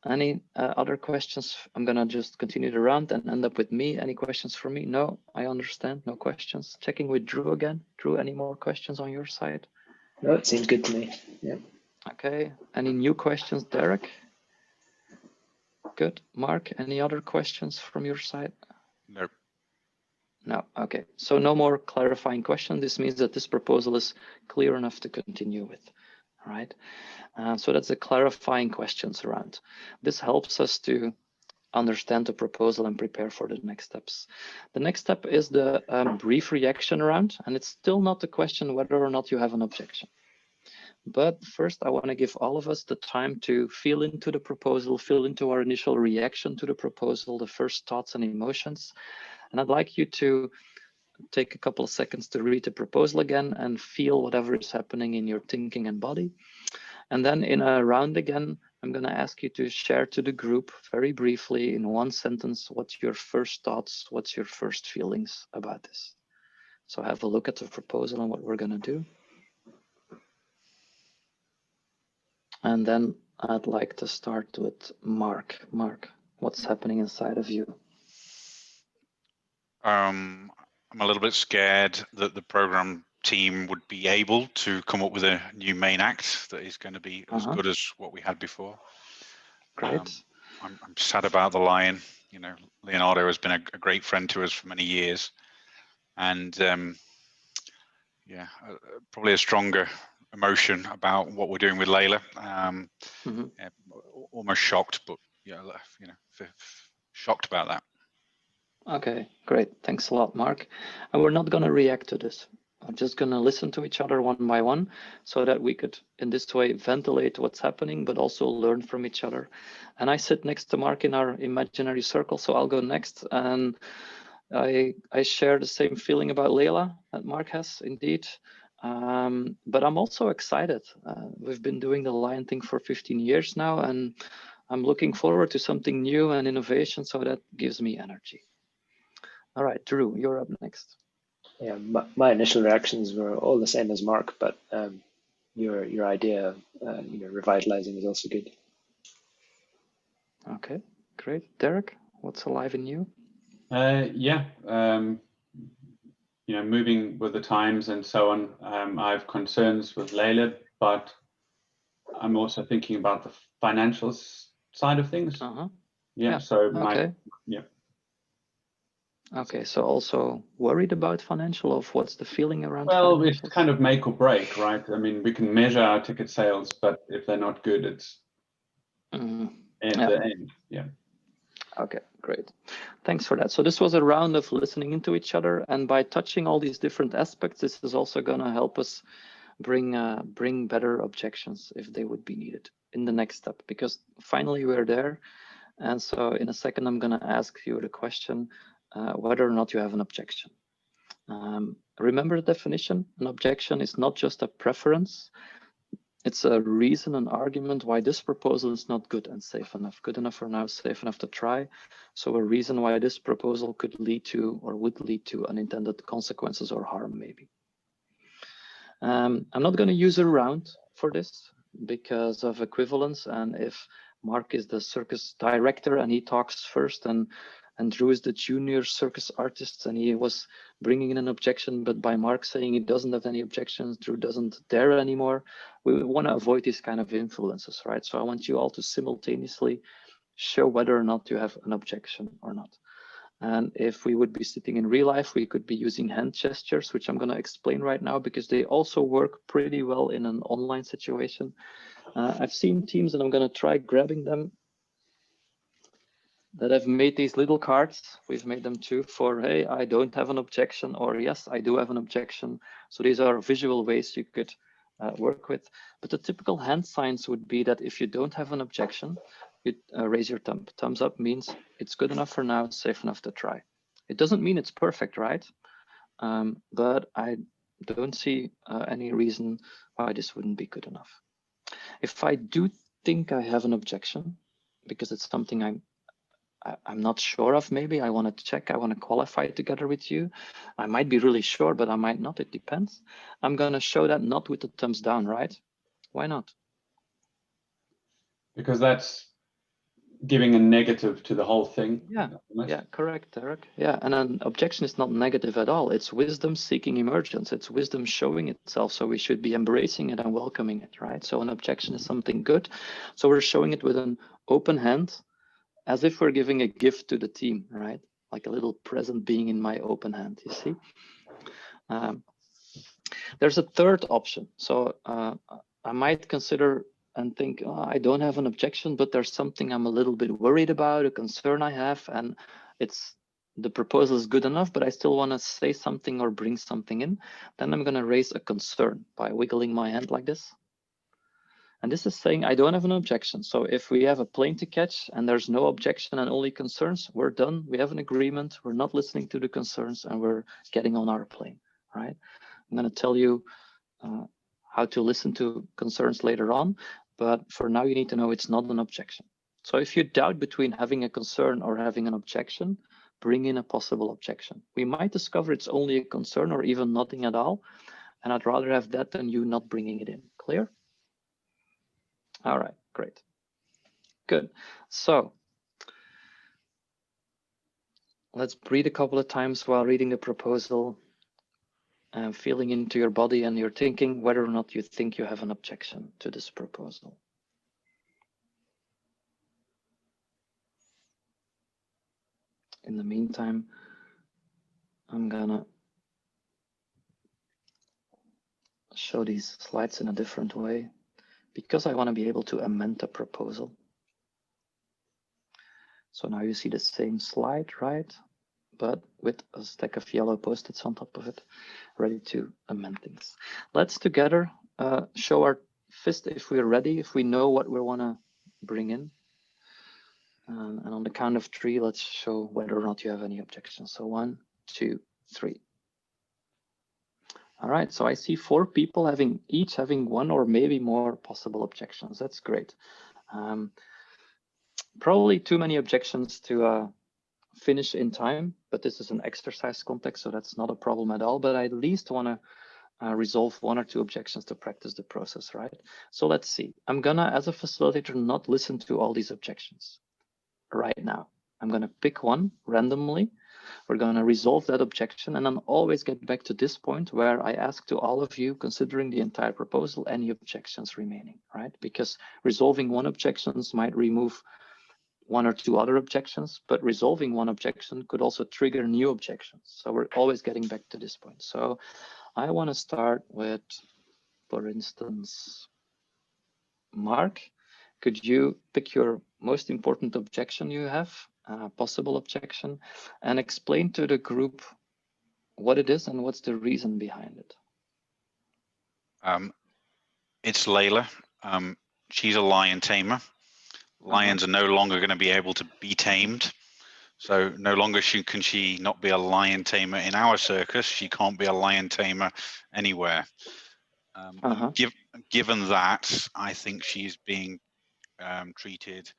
Any other questions? I'm gonna just continue the round and end up with me. Any questions for me? No, I understand, no questions. Checking with Drew again. Drew, any more questions on your side? No, it seems good to me, yeah. Okay, any new questions, Derek? Good. Mark, any other questions from your side? No. No, okay. So no more clarifying questions. This means that this proposal is clear enough to continue with, all right? So that's the clarifying questions around. This helps us to understand the proposal and prepare for the next steps. The next step is the brief reaction round, and it's still not the question whether or not you have an objection. But first, I want to give all of us the time to feel into the proposal, feel into our initial reaction to the proposal, the first thoughts and emotions. And I'd like you to take a couple of seconds to read the proposal again and feel whatever is happening in your thinking and body. And then in a round again, I'm going to ask you to share to the group very briefly in 1 sentence, what's your first thoughts, what's your first feelings about this. So have a look at the proposal and what we're going to do. And then I'd like to start with Mark. Mark, what's happening inside of you? I'm a little bit scared that the program team would be able to come up with a new main act that is going to be as good as what we had before. Great. I'm sad about the lion. You know, Leonardo has been a great friend to us for many years, and probably a stronger emotion about what we're doing with Leila. Almost shocked, but shocked about that. Okay, great. Thanks a lot, Mark. And we're not going to react to this. I'm just going to listen to each other one by one so that we could, in this way, ventilate what's happening, but also learn from each other. And I sit next to Mark in our imaginary circle, so I'll go next. And I share the same feeling about Leila that Mark has, indeed. But I'm also excited. We've been doing the lion thing for 15 years now, and I'm looking forward to something new and innovation, so that gives me energy. All right, Drew, you're up next. Yeah, my initial reactions were all the same as Mark, but your idea, revitalizing is also good. Okay, great. Derek, what's alive in you? Yeah, moving with the times and so on. I have concerns with Leila, but I'm also thinking about the financial side of things. Yeah, so okay. Okay, so also worried about financial, of what's the feeling around Well, financials? it's kind of make or break, right? I mean, we can measure our ticket sales, but if they're not good, it's at the end. Yeah. Okay, great. Thanks for that. So this was a round of listening into each other, and by touching all these different aspects, this is also going to help us bring better objections if they would be needed in the next step, because finally we're there. And so in a second, I'm going to ask you the question whether or not you have an objection. Remember the definition: an objection is not just a preference. It's a reason, an argument why this proposal is not good and safe enough. Good enough for now, safe enough to try. So a reason why this proposal could lead to or would lead to unintended consequences or harm, maybe. I'm not going to use a round for this because of equivalence. And if Mark is the circus director and he talks first, and Drew is the junior circus artist and he was bringing in an objection, but by Mark saying he doesn't have any objections, Drew doesn't dare anymore. We want to avoid these kind of influences, right? So I want you all to simultaneously show whether or not you have an objection or not. And if we would be sitting in real life, we could be using hand gestures, which I'm going to explain right now because they also work pretty well in an online situation. I've seen teams, and I'm going to try grabbing them, that have made these little cards. We've made them too for, hey, I don't have an objection, or yes, I do have an objection. So these are visual ways you could work with. But the typical hand signs would be that if you don't have an objection, you raise your thumb. Thumbs up means it's good enough for now, safe enough to try. It doesn't mean it's perfect, right? But I don't see any reason why this wouldn't be good enough. If I do think I have an objection, because it's something I'm not sure of, maybe I want to check, I want to qualify it together with you. I might be really sure, but I might not, it depends. I'm going to show that not with the thumbs down, right? Why not? Because that's giving a negative to the whole thing. Yeah, correct, Derek. Yeah, and an objection is not negative at all. It's wisdom seeking emergence. It's wisdom showing itself. So we should be embracing it and welcoming it, right? So an objection is something good. So we're showing it with an open hand, as if we're giving a gift to the team, right? Like a little present being in my open hand, you see? There's a third option. So I might consider and think, oh, I don't have an objection, but there's something I'm a little bit worried about, a concern I have, and the proposal is good enough, but I still want to say something or bring something in. Then I'm going to raise a concern by wiggling my hand like this. And this is saying I don't have an objection. So if we have a plane to catch and there's no objection and only concerns, we're done. We have an agreement. We're not listening to the concerns and we're getting on our plane, right? I'm going to tell you how to listen to concerns later on, but for now you need to know it's not an objection. So if you doubt between having a concern or having an objection, bring in a possible objection. We might discover it's only a concern or even nothing at all. And I'd rather have that than you not bringing it in. Clear? All right, great. Good. So let's breathe a couple of times while reading the proposal and feeling into your body and your thinking whether or not you think you have an objection to this proposal. In the meantime, I'm gonna show these slides in a different way because I want to be able to amend the proposal. So now you see the same slide, right? But with a stack of yellow Post-its on top of it, ready to amend things. Let's together show our fist if we're ready, if we know what we want to bring in. And on the count of 3, let's show whether or not you have any objections. So 1, 2, 3. All right, so I see 4 people each having 1 or maybe more possible objections. That's great. Probably too many objections to finish in time, but this is an exercise context, so that's not a problem at all. But I at least want to resolve 1 or 2 objections to practice the process, right? So let's see. I'm gonna, as a facilitator, not listen to all these objections right now. I'm gonna pick one randomly. We're gonna resolve that objection and then always get back to this point where I ask to all of you, considering the entire proposal, any objections remaining, right? Because resolving 1 objections might remove 1 or 2 other objections, but resolving 1 objection could also trigger new objections. So we're always getting back to this point. So I want to start with, for instance, Mark. Could you pick your most important objection you have, possible objection, and explain to the group what it is and what's the reason behind it? It's Leila. She's a lion tamer. Lions are no longer going to be able to be tamed. So no longer can she not be a lion tamer in our circus. She can't be a lion tamer anywhere. Given that, I think she's being treated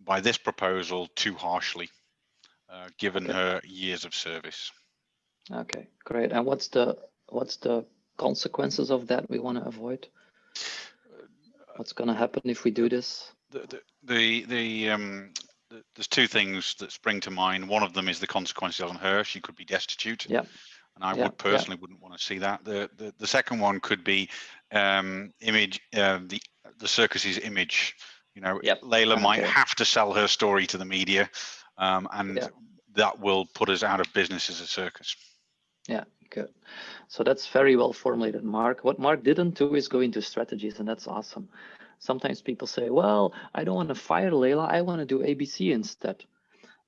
by this proposal too harshly, given her years of service. Okay, great. And what's the consequences of that we want to avoid? What's going to happen if we do this? There's 2 things that spring to mind. One of them is the consequences on her. She could be destitute. Yeah. And I would personally wouldn't want to see that. The second one could be image, the circus's image. You know, Leila might have to sell her story to the media, and that will put us out of business as a circus. Yeah, good. So that's very well formulated, Mark. What Mark didn't do is go into strategies, and that's awesome. Sometimes people say, well, I don't want to fire Leila, I want to do ABC instead.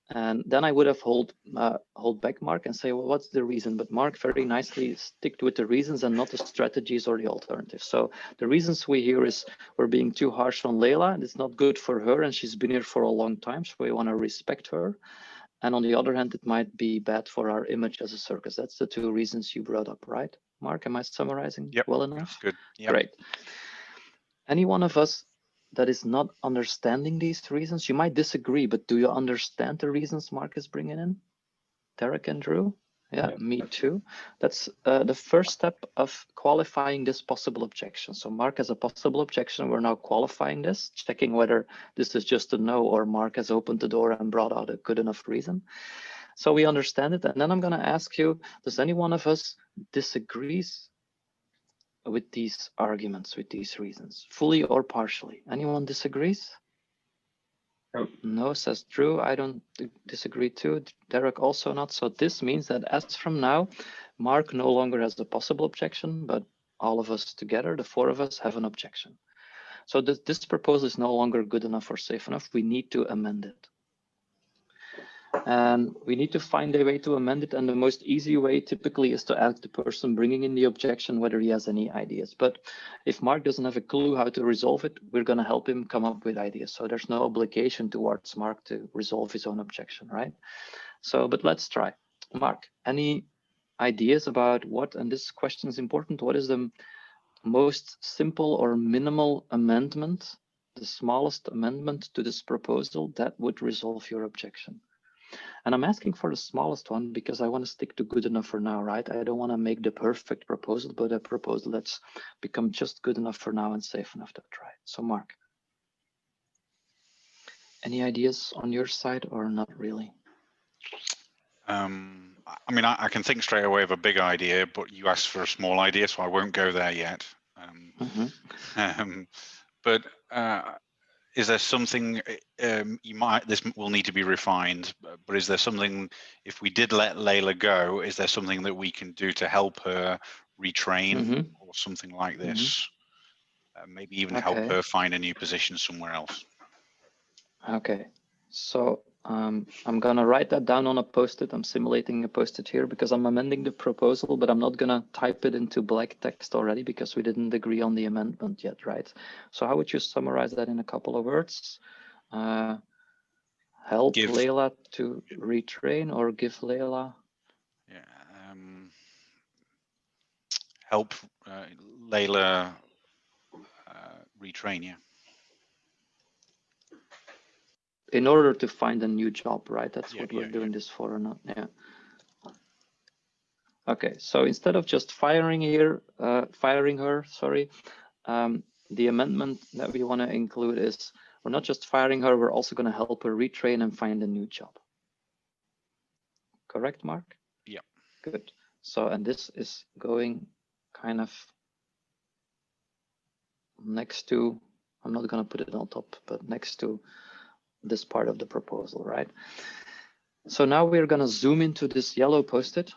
And then I would have hold back Mark and say, well, what's the reason? But Mark very nicely sticked with the reasons and not the strategies or the alternatives. So the reasons we hear is we're being too harsh on Leila, and it's not good for her, and she's been here for a long time, so we want to respect her. And on the other hand, it might be bad for our image as a circus. That's the 2 reasons you brought up, right? Mark, am I summarizing well enough? Good. Yep. Great. Any one of us that is not understanding these reasons, you might disagree, but do you understand the reasons Mark is bringing in? Derek and Drew? Yeah, me too. That's the first step of qualifying this possible objection. So Mark has a possible objection. We're now qualifying this, checking whether this is just a no or Mark has opened the door and brought out a good enough reason. So we understand it. And then I'm going to ask you, does any one of us disagrees with these arguments, with these reasons, fully or partially? Anyone disagrees? No, says Drew. I don't disagree too. Derek also not. So this means that as from now, Mark no longer has a possible objection, but all of us together, the 4 of us, have an objection. So this proposal is no longer good enough or safe enough. We need to amend it. And we need to find a way to amend it. And the most easy way typically is to ask the person bringing in the objection whether he has any ideas. But if Mark doesn't have a clue how to resolve it, we're going to help him come up with ideas. So there's no obligation towards Mark to resolve his own objection, right? So, but let's try. Mark, any ideas about what, and this question is important, what is the most simple or minimal amendment, the smallest amendment to this proposal that would resolve your objection? And I'm asking for the smallest one because I want to stick to good enough for now, right? I don't want to make the perfect proposal, but a proposal that's become just good enough for now and safe enough to try. So Mark, any ideas on your side or not really? I mean, I can think straight away of a big idea, but you asked for a small idea, so I won't go there yet. But is there something this will need to be refined, but is there something, if we did let Leila go, is there something that we can do to help her retrain or something like this? Maybe even help her find a new position somewhere else. Okay, so I'm gonna write that down on a post-it. I'm simulating a post-it here because I'm amending the proposal, but I'm not gonna type it into black text already because we didn't agree on the amendment yet, right? So how would you summarize that in a couple of words? Help Leila to retrain or give Leila? Yeah, help Leila retrain, yeah. In order to find a new job, right? That's what we're doing this for or not, yeah. Okay, so instead of just firing her, the amendment that we want to include is we're not just firing her, we're also going to help her retrain and find a new job. Correct, Mark? Yeah. Good. So, and this is going kind of next to, I'm not going to put it on top, but next to this part of the proposal, right? So now we're going to zoom into this yellow post-it,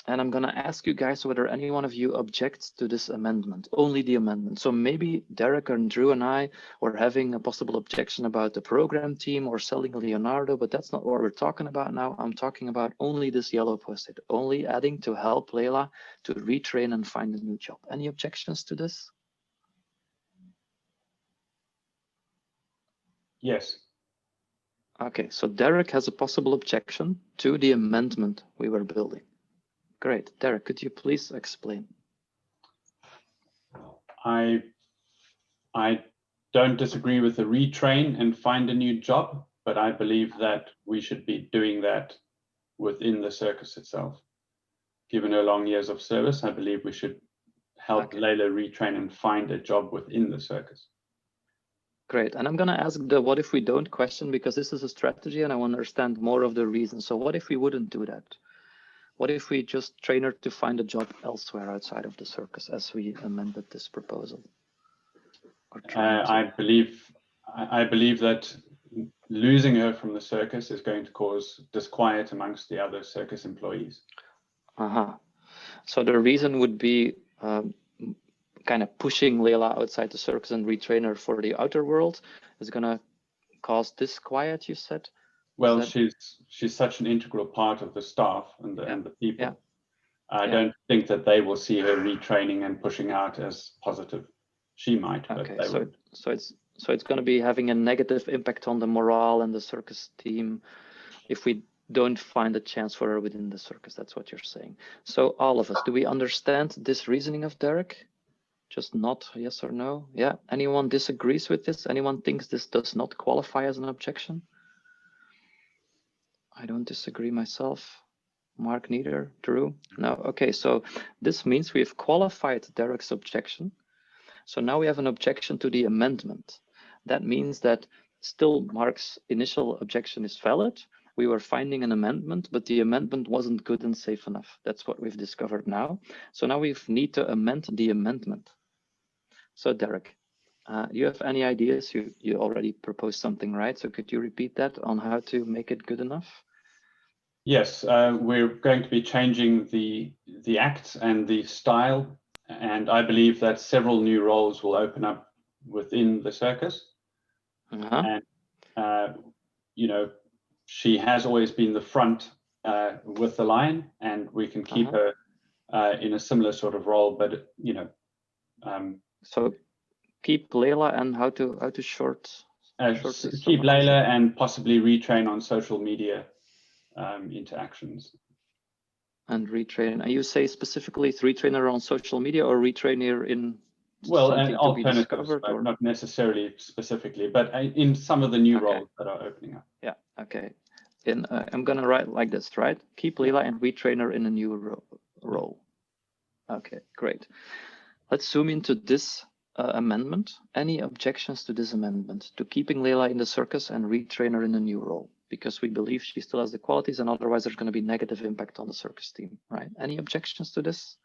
and I'm going to ask you guys whether any one of you objects to this amendment, only the amendment. So maybe Derek and Drew and I were having a possible objection about the program team or selling Leonardo, but that's not what we're talking about now. I'm talking about only this yellow post-it, only adding to help Leila to retrain and find a new job. Any objections to this? Yes. Okay, so Derek has a possible objection to the amendment we were building. Great. Derek, could you please explain? I don't disagree with the retrain and find a new job, but I believe that we should be doing that within the circus itself. Given her long years of service, I believe we should help Leila retrain and find a job within the circus. Great. And I'm going to ask the what if we don't question, because this is a strategy and I want to understand more of the reason. So what if we wouldn't do that? What if we just train her to find a job elsewhere outside of the circus as we amended this proposal? I believe that losing her from the circus is going to cause disquiet amongst the other circus employees. So the reason would be kind of pushing Leila outside the circus and retrain her for the outer world is going to cause disquiet, you said? Well, she's such an integral part of the staff and the people. Yeah. I don't think that they will see her retraining and pushing out as positive. She might, but they won't. So it's going to be having a negative impact on the morale and the circus team if we don't find a chance for her within the circus. That's what you're saying. So all of us, do we understand this reasoning of Derek? Just not yes or no? Yeah. Anyone disagrees with this? Anyone thinks this does not qualify as an objection? I don't disagree myself. Mark neither. Drew? No. Okay, so this means we've qualified Derek's objection. So now we have an objection to the amendment. That means that still Mark's initial objection is valid. We were finding an amendment, but the amendment wasn't good and safe enough. That's what we've discovered now. So now we need to amend the amendment. So Derek, you have any ideas? You already proposed something, right? So could you repeat that on how to make it good enough? Yes, we're going to be changing the act and the style, and I believe that several new roles will open up within the circus. And you know, she has always been the front with the lion, and we can keep her in a similar sort of role. But you know, so keep Leila and how to short keep Leila and possibly retrain on social media interactions. And retrain. And you say specifically retrain her on social media or retrain her in something to be discovered, or not necessarily specifically, but in some of the new roles that are opening up. Yeah. Okay. I'm gonna write like this, right? Keep Leila and retrain her in a new role. Okay, great. Let's zoom into this amendment. Any objections to this amendment to keeping Leila in the circus and retrain her in a new role? Because we believe she still has the qualities, and otherwise there's going to be negative impact on the circus team, right? Any objections to this?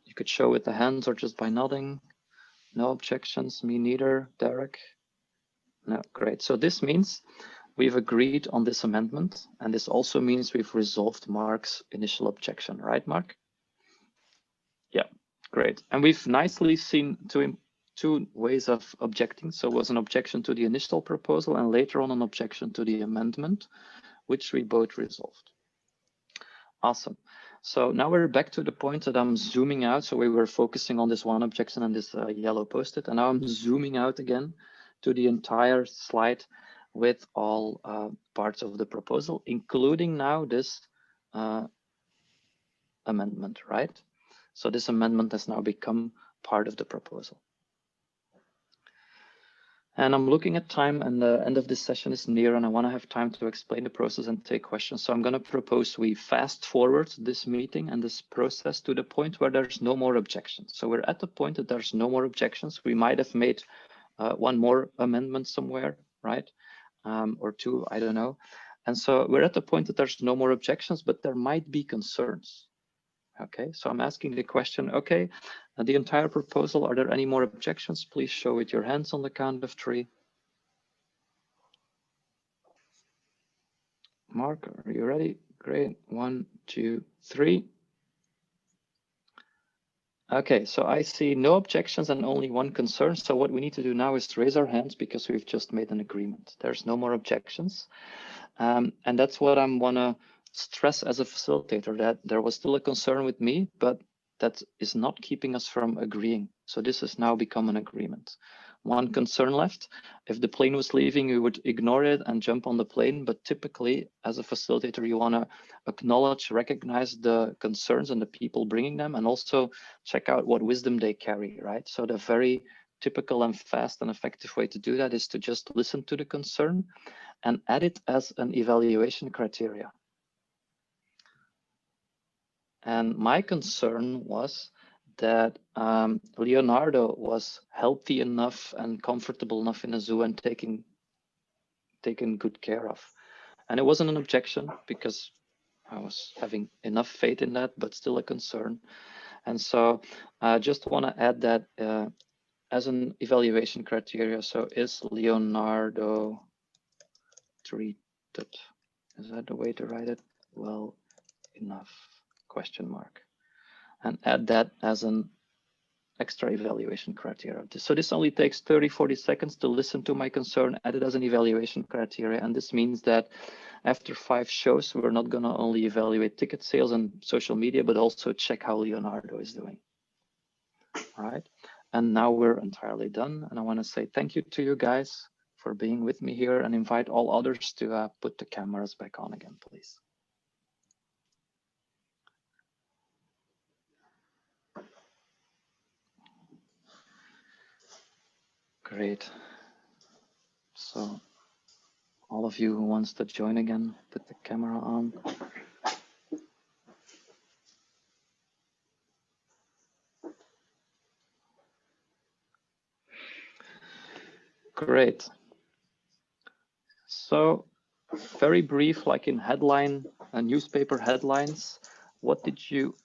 You could show with the hands or just by nodding. No objections, me neither. Derek? No, great. So this means we've agreed on this amendment, and this also means we've resolved Mark's initial objection, right, Mark? Yeah, great. And we've nicely seen two ways of objecting. So it was an objection to the initial proposal and later on an objection to the amendment, which we both resolved. Awesome. So now we're back to the point that I'm zooming out. So we were focusing on this one objection and this yellow post-it, and now I'm zooming out again to the entire slide with all parts of the proposal, including now this amendment, right? So this amendment has now become part of the proposal. And I'm looking at time, and the end of this session is near, and I want to have time to explain the process and take questions. So I'm going to propose we fast forward this meeting and this process to the point where there's no more objections. So we're at the point that there's no more objections. We might have made one more amendment somewhere, right? Or two, I don't know. And so we're at the point that there's no more objections, but there might be concerns. Okay, so I'm asking the question, okay, the entire proposal, are there any more objections? Please show with your hands on the count of 3. Mark, are you ready? Great, 1, 2, 3. Okay, so I see no objections and only one concern. So what we need to do now is raise our hands because we've just made an agreement. There's no more objections. And that's what I'm wanna stress as a facilitator, that there was still a concern with me, but that is not keeping us from agreeing. So this has now become an agreement. One concern left. If the plane was leaving, we would ignore it and jump on the plane. But typically, as a facilitator, you want to acknowledge, recognize the concerns and the people bringing them, and also check out what wisdom they carry, right? So the very typical and fast and effective way to do that is to just listen to the concern and add it as an evaluation criteria. And my concern was that Leonardo was healthy enough and comfortable enough in a zoo and taken good care of. And it wasn't an objection because I was having enough faith in that, but still a concern. And so I just want to add that as an evaluation criteria. So is Leonardo treated? Is that the way to write it? Well enough? Question mark. And add that as an extra evaluation criteria. So this only takes 30-40 seconds to listen to my concern, add it as an evaluation criteria. And this means that after 5 shows, we're not going to only evaluate ticket sales and social media, but also check how Leonardo is doing. All right. And now we're entirely done. And I want to say thank you to you guys for being with me here, and invite all others to put the cameras back on again, please. Great. So all of you who wants to join again, put the camera on. Great. So very brief, like in newspaper headlines, what did you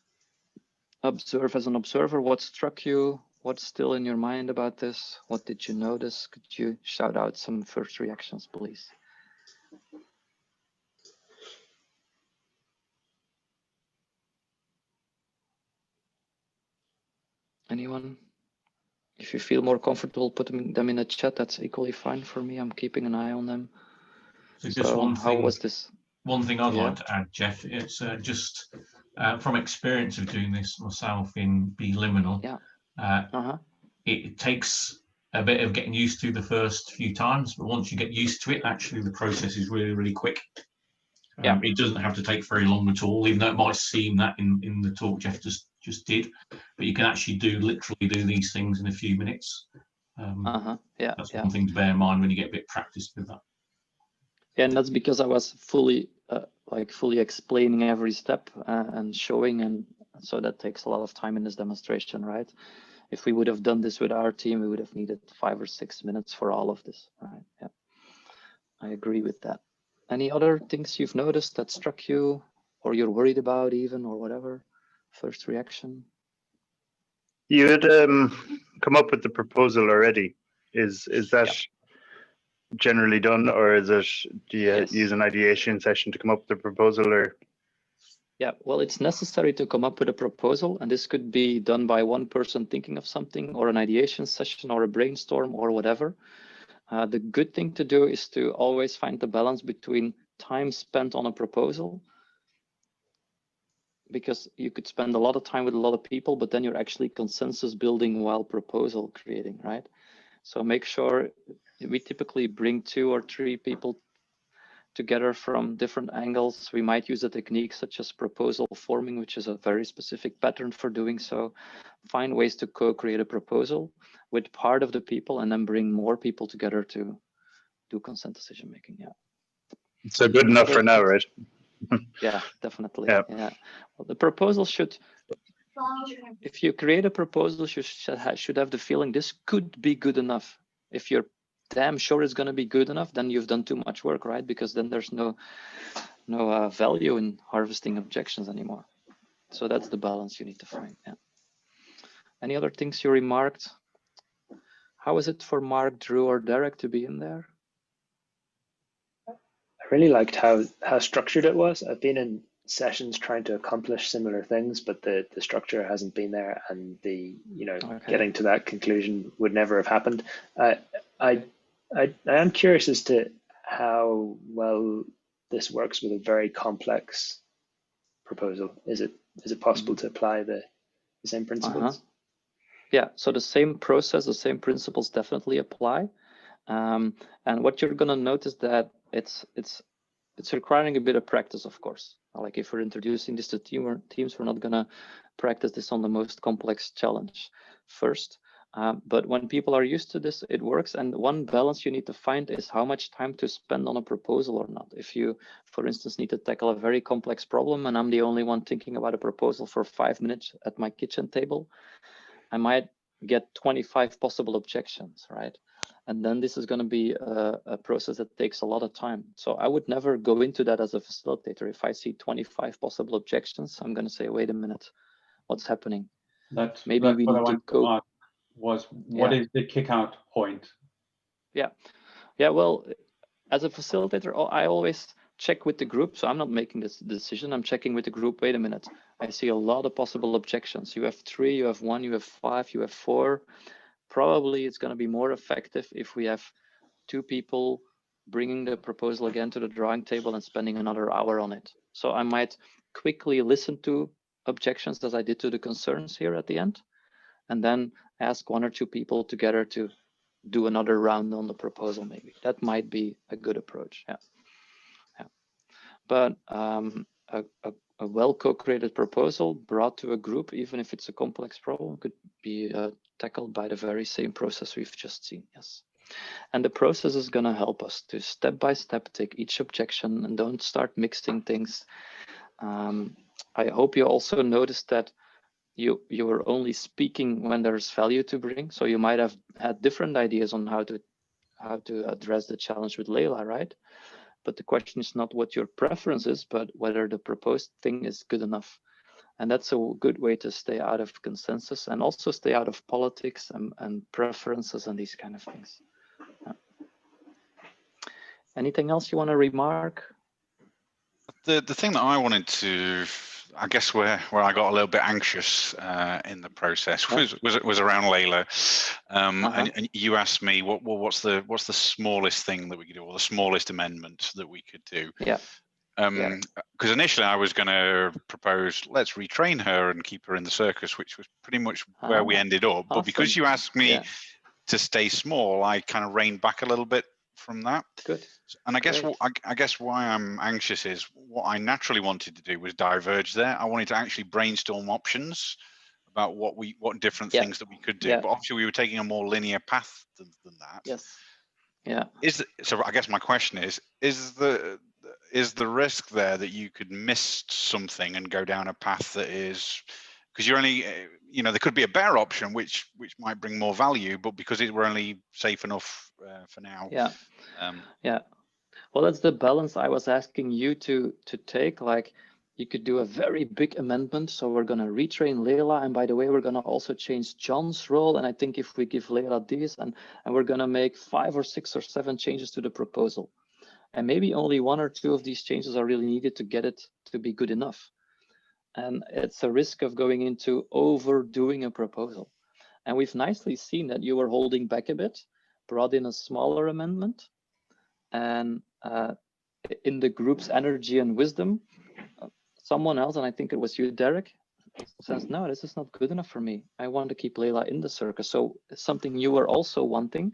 observe as an observer? What struck you? What's still in your mind about this? What did you notice? Could you shout out some first reactions, please? Anyone? If you feel more comfortable putting them in the chat, that's equally fine for me. I'm keeping an eye on them. So just one thing, how was this? One thing I'd like to add, Jeff, it's just from experience of doing this myself in Be Liminal, it takes a bit of getting used to the first few times, but once you get used to it, actually the process is really, really quick. It doesn't have to take very long at all, even though it might seem that in the talk Jeff just did, but you can actually literally do these things in a few minutes. That's one thing to bear in mind when you get a bit practiced with that. Yeah, and that's because I was fully explaining every step and showing, and so that takes a lot of time in this demonstration, right? If we would have done this with our team, we would have needed 5 or 6 minutes for all of this, right? Yeah, I agree with that. Any other things you've noticed that struck you, or you're worried about even, or whatever? First reaction? You had come up with the proposal already. Is that generally done, or is it, do you use an ideation session to come up with the proposal, or? Yeah, well, it's necessary to come up with a proposal, and this could be done by one person thinking of something, or an ideation session, or a brainstorm, or whatever. The good thing to do is to always find the balance between time spent on a proposal, because you could spend a lot of time with a lot of people, but then you're actually consensus building while proposal creating, right? So make sure we typically bring 2 or 3 people together from different angles. We might use a technique such as proposal forming, which is a very specific pattern for doing so. Find ways to co-create a proposal. with part of the people and then bring more people together to do consent decision making. Yeah. So good enough for now, right? Yeah, definitely. Yeah. Well, the proposal should, if you create a proposal, you should have the feeling this could be good enough. If you're damn sure it's going to be good enough, then you've done too much work, right? Because then there's no value in harvesting objections anymore. So that's the balance you need to find. Yeah. Any other things you remarked? How is it for Mark, Drew, or Derek to be in there? I really liked how structured it was. I've been in sessions trying to accomplish similar things, but the structure hasn't been there, and the getting to that conclusion would never have happened. I am curious as to how well this works with a very complex proposal. Is it possible to apply the same principles? Yeah, so the same process, the same principles definitely apply. And what you're going to notice that it's requiring a bit of practice, of course. Like if we're introducing this to teams, we're not going to practice this on the most complex challenge first. But when people are used to this, it works. And one balance you need to find is how much time to spend on a proposal or not. If you, for instance, need to tackle a very complex problem and I'm the only one thinking about a proposal for 5 minutes at my kitchen table, I might get 25 possible objections, right? And then this is going to be a process that takes a lot of time. So I would never go into that as a facilitator. If I see 25 possible objections, I'm going to say, wait a minute, what's happening? Maybe we need to go. What is the kick out point? Yeah. Well, as a facilitator, I always check with the group. So I'm not making this decision. I'm checking with the group. Wait a minute. I see a lot of possible objections. You have 3, you have 1, you have 5, you have 4. Probably it's going to be more effective if we have 2 people bringing the proposal again to the drawing table and spending another hour on it. So I might quickly listen to objections as I did to the concerns here at the end, and then ask 1 or 2 people together to do another round on the proposal. Maybe that might be a good approach. Yeah. But a well co-created proposal brought to a group, even if it's a complex problem, could be tackled by the very same process we've just seen. Yes. And the process is going to help us to step by step take each objection and don't start mixing things. I hope you also noticed that you were only speaking when there's value to bring. So you might have had different ideas on how to address the challenge with Leila, right? But the question is not what your preference is, but whether the proposed thing is good enough. And that's a good way to stay out of consensus and also stay out of politics and preferences and these kind of things. Yeah. Anything else you want to remark? The thing that I wanted to, I guess where I got a little bit anxious in the process was around Leila, and you asked me what's the smallest thing that we could do, or the smallest amendment that we could do. Yeah. Because initially I was going to propose let's retrain her and keep her in the circus, which was pretty much where we ended up. But because you asked me to stay small, I kind of reined back a little bit from that. Good. And I guess why I'm anxious is what I naturally wanted to do was diverge there. I wanted to actually brainstorm options about what different things that we could do. But obviously we were taking a more linear path than that. Yes. Yeah. So I guess my question is the risk there that you could miss something and go down a path that is, because you're only, there could be a better option which might bring more value, but because we're only safe enough for now. Yeah. Well, that's the balance I was asking you to take. Like, you could do a very big amendment. So we're going to retrain Leila. And by the way, we're going to also change John's role. And I think if we give Leila this, and we're going to make 5 or 6 or 7 changes to the proposal. And maybe only 1 or 2 of these changes are really needed to get it to be good enough. And it's a risk of going into overdoing a proposal. And we've nicely seen that you were holding back a bit, brought in a smaller amendment, and in the group's energy and wisdom, someone else, and I think it was you, Derek, says, no, this is not good enough for me. I want to keep Leila in the circus. So something you were also wanting,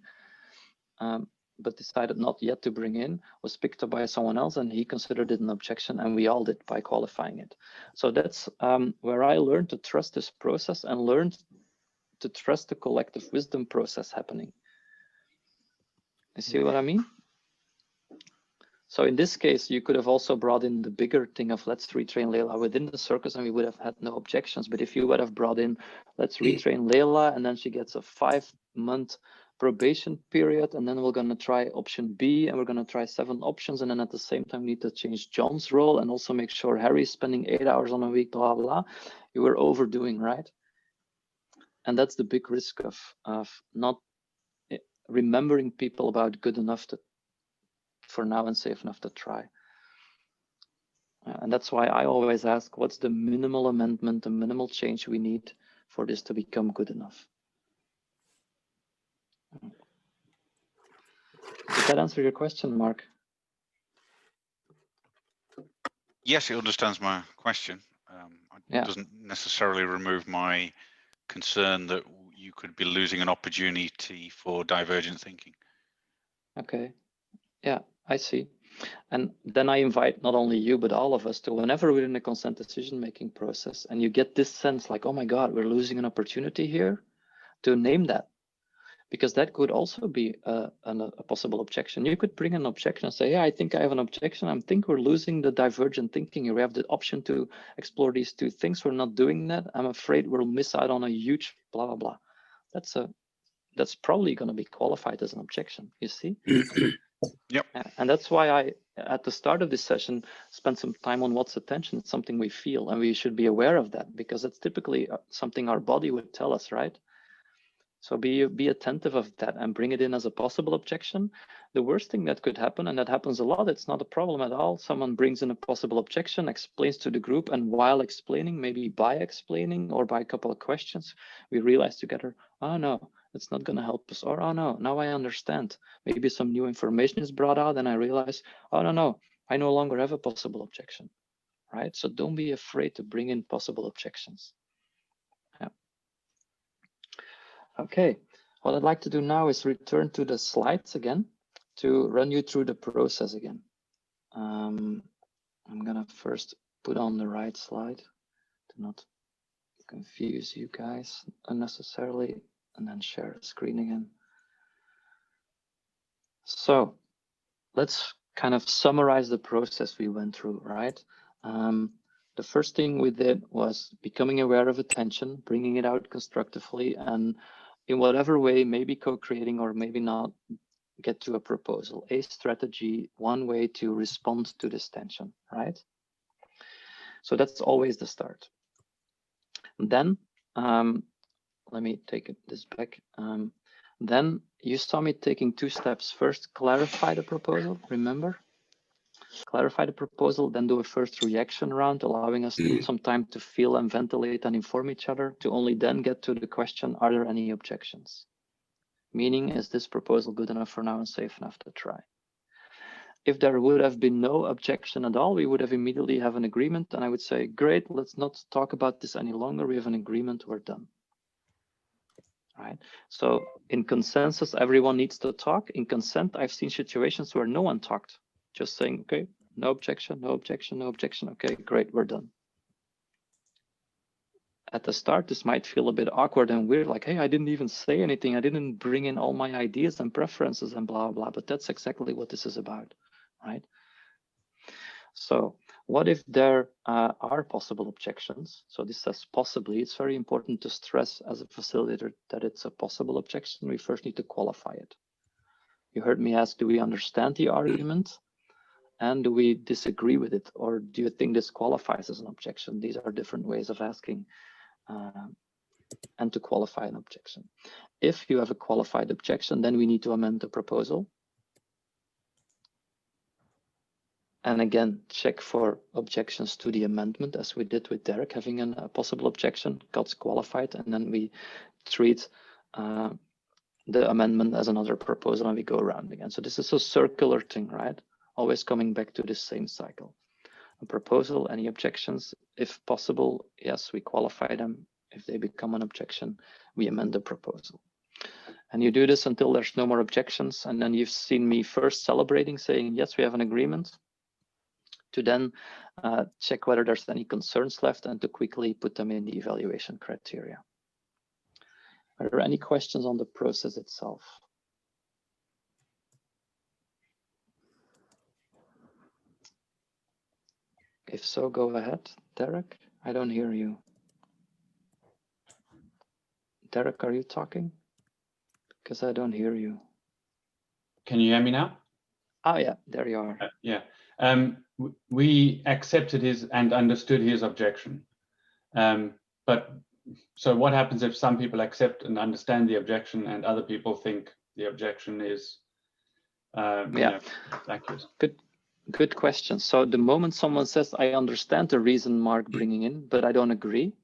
but decided not yet to bring in, was picked up by someone else, and he considered it an objection, and we all did by qualifying it. So that's where I learned to trust this process and learned to trust the collective wisdom process happening. You see what I mean? So in this case, you could have also brought in the bigger thing of let's retrain Leila within the circus and we would have had no objections. But if you would have brought in let's retrain Leila and then she gets a 5-month probation period and then we're going to try option B and we're going to try 7 options and then at the same time need to change John's role and also make sure Harry's spending 8 hours on a week, blah, blah, blah. You were overdoing, right? And that's the big risk of not remembering people about good enough to for now and safe enough to try. And that's why I always ask, what's the minimal amendment, the minimal change we need for this to become good enough? Did that answer your question, Mark? Yes, it understands my question. It doesn't necessarily remove my concern that you could be losing an opportunity for divergent thinking. Okay. Yeah, I see. And then I invite not only you, but all of us to whenever we're in a consent decision-making process and you get this sense like, oh my God, we're losing an opportunity here, to name that. Because that could also be a possible objection. You could bring an objection and say, yeah, I think I have an objection. I think we're losing the divergent thinking here. We have the option to explore these 2 things. We're not doing that. I'm afraid we'll miss out on a huge blah, blah, blah. That's probably going to be qualified as an objection, you see? Yep. And that's why I, at the start of this session, spent some time on what's attention. It's something we feel, and we should be aware of that because it's typically something our body would tell us, right? So be attentive of that and bring it in as a possible objection. The worst thing that could happen, and that happens a lot, it's not a problem at all. Someone brings in a possible objection, explains to the group, and while explaining, maybe by explaining or by a couple of questions, we realize together, oh no, it's not going to help us. Or, oh no, now I understand. Maybe some new information is brought out and I realize, oh no, I no longer have a possible objection, right? So don't be afraid to bring in possible objections. Yeah. Okay, what I'd like to do now is return to the slides again to run you through the process again. I'm gonna first put on the right slide to not confuse you guys unnecessarily, and then share the screen again. So let's kind of summarize the process we went through, right? The first thing we did was becoming aware of attention, bringing it out constructively, and in whatever way, maybe co-creating or maybe not, get to a proposal, a strategy, one way to respond to this tension, right? So that's always the start. Then, let me take this back. Then you saw me taking 2 steps. First, clarify the proposal, remember? Clarify the proposal, then do a first reaction round, allowing us some time to feel and ventilate and inform each other, to only then get to the question, are there any objections? Meaning, is this proposal good enough for now and safe enough to try? If there would have been no objection at all, we would have immediately have an agreement, and I would say, great, let's not talk about this any longer. We have an agreement, we're done. Right? So in consensus, everyone needs to talk. In consent, I've seen situations where no one talked, just saying, okay, no objection, no objection, no objection. Okay, great, we're done. At the start, this might feel a bit awkward and weird, like, hey, I didn't even say anything. I didn't bring in all my ideas and preferences and blah, blah, but that's exactly what this is about, right? So what if there are possible objections? So this says possibly. It's very important to stress as a facilitator that it's a possible objection. We first need to qualify it. You heard me ask, do we understand the argument? And do we disagree with it? Or do you think this qualifies as an objection? These are different ways of asking and to qualify an objection. If you have a qualified objection, then we need to amend the proposal. And again, check for objections to the amendment, as we did with Derek, having a possible objection, got qualified, and then we treat the amendment as another proposal and we go around again. So this is a circular thing, right? Always coming back to the same cycle. A proposal, any objections? If possible, yes, we qualify them. If they become an objection, we amend the proposal. And you do this until there's no more objections. And then you've seen me first celebrating, saying, yes, we have an agreement, to then check whether there's any concerns left and to quickly put them in the evaluation criteria. Are there any questions on the process itself? If so, go ahead. Derek, I don't hear you. Derek, are you talking? Because I don't hear you. Can you hear me now? Oh yeah, there you are. Yeah. We accepted his and understood his objection. But so what happens if some people accept and understand the objection and other people think the objection is accurate? Good question. So the moment someone says, I understand the reason Mark bringing in, but I don't agree,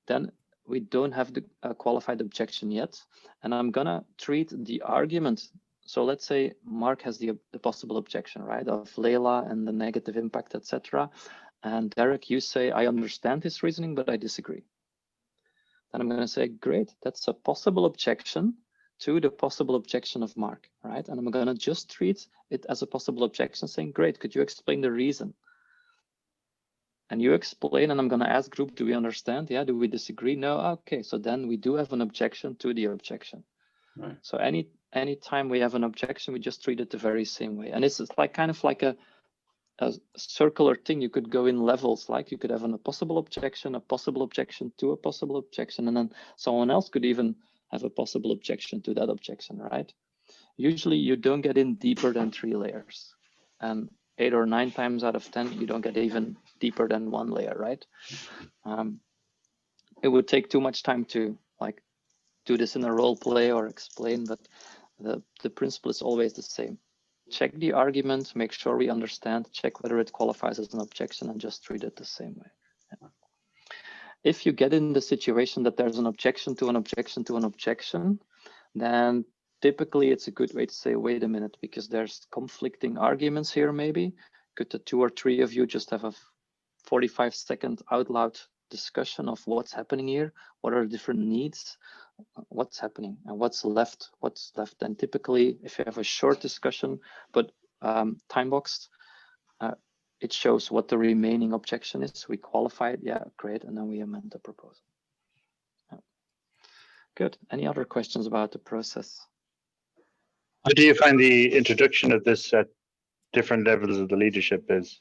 then we don't have the qualified objection yet. And I'm gonna treat the argument. So let's say Mark has the possible objection, right, of Leila and the negative impact, etc. And Derek, you say, I understand his reasoning, but I disagree. Then I'm gonna say, great, that's a possible objection to the possible objection of Mark, right? And I'm gonna just treat it as a possible objection, saying, great, could you explain the reason? And you explain, and I'm gonna ask group, do we understand? Yeah, do we disagree? No, okay, so then we do have an objection to the objection. Right. So any time we have an objection, we just treat it the very same way. And it's like kind of like a circular thing. You could go in levels, like you could have a possible objection to a possible objection, and then someone else could even have a possible objection to that objection, right? Usually you don't get in deeper than 3 layers. And 8 or 9 times out of 10, you don't get even deeper than 1 layer, right? It would take too much time to like do this in a role play or explain, but the principle is always the same. Check the argument, make sure we understand, check whether it qualifies as an objection, and just treat it the same way. Yeah. If you get in the situation that there's an objection to an objection to an objection, then typically it's a good way to say, wait a minute, because there's conflicting arguments here maybe. Could the 2 or 3 of you just have a 45-second out loud discussion of what's happening here? What are the different needs? What's happening and what's left? And typically, if you have a short discussion, but time boxed, it shows what the remaining objection is. We qualify it, yeah, great, and then we amend the proposal. Yeah. Good. Any other questions about the process? How do you find the introduction of this at different levels of the leadership is?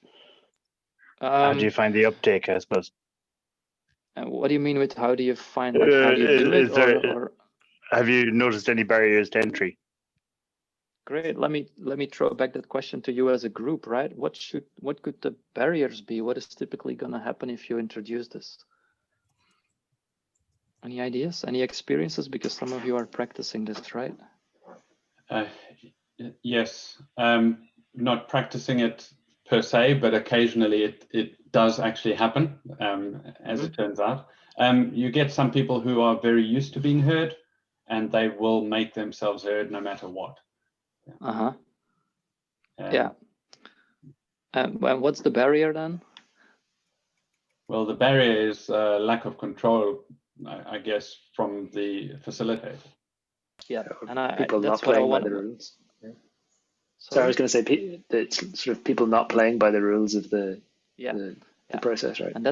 How do you find the uptake, I suppose? What do you mean with how do you find, like, how do you do it? Or have you noticed any barriers to entry? Great. Let me throw back that question to you as a group, right? What could the barriers be? What is typically going to happen if you introduce this? Any ideas? Any experiences? Because some of you are practicing this, right? Yes. Not practicing it per se, but occasionally it does actually happen, as it turns out. You get some people who are very used to being heard, and they will make themselves heard no matter what. Yeah. And what's the barrier then? Well, the barrier is lack of control, I guess, from the facilitator. Yeah, and people not playing by the rules. Yeah. So I was going to say it's sort of people not playing by the rules of the process, right? And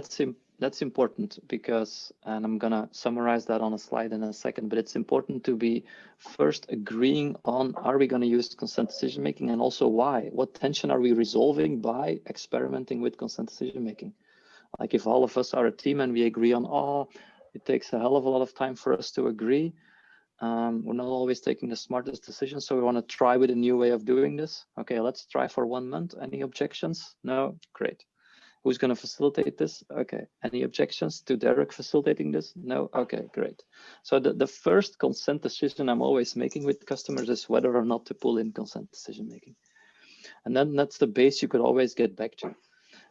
that's important because, and I'm gonna summarize that on a slide in a second, but it's important to be first agreeing on, are we going to use consent decision making, and also why? What tension are we resolving by experimenting with consent decision making? Like if all of us are a team and we agree on, oh, it takes a hell of a lot of time for us to agree. We're not always taking the smartest decisions, so we want to try with a new way of doing this. Okay, let's try for 1 month. Any objections? No? Great. Who's going to facilitate this? Okay. Any objections to Derek facilitating this? No? Okay, great. So the first consent decision I'm always making with customers is whether or not to pull in consent decision making. And then that's the base you could always get back to.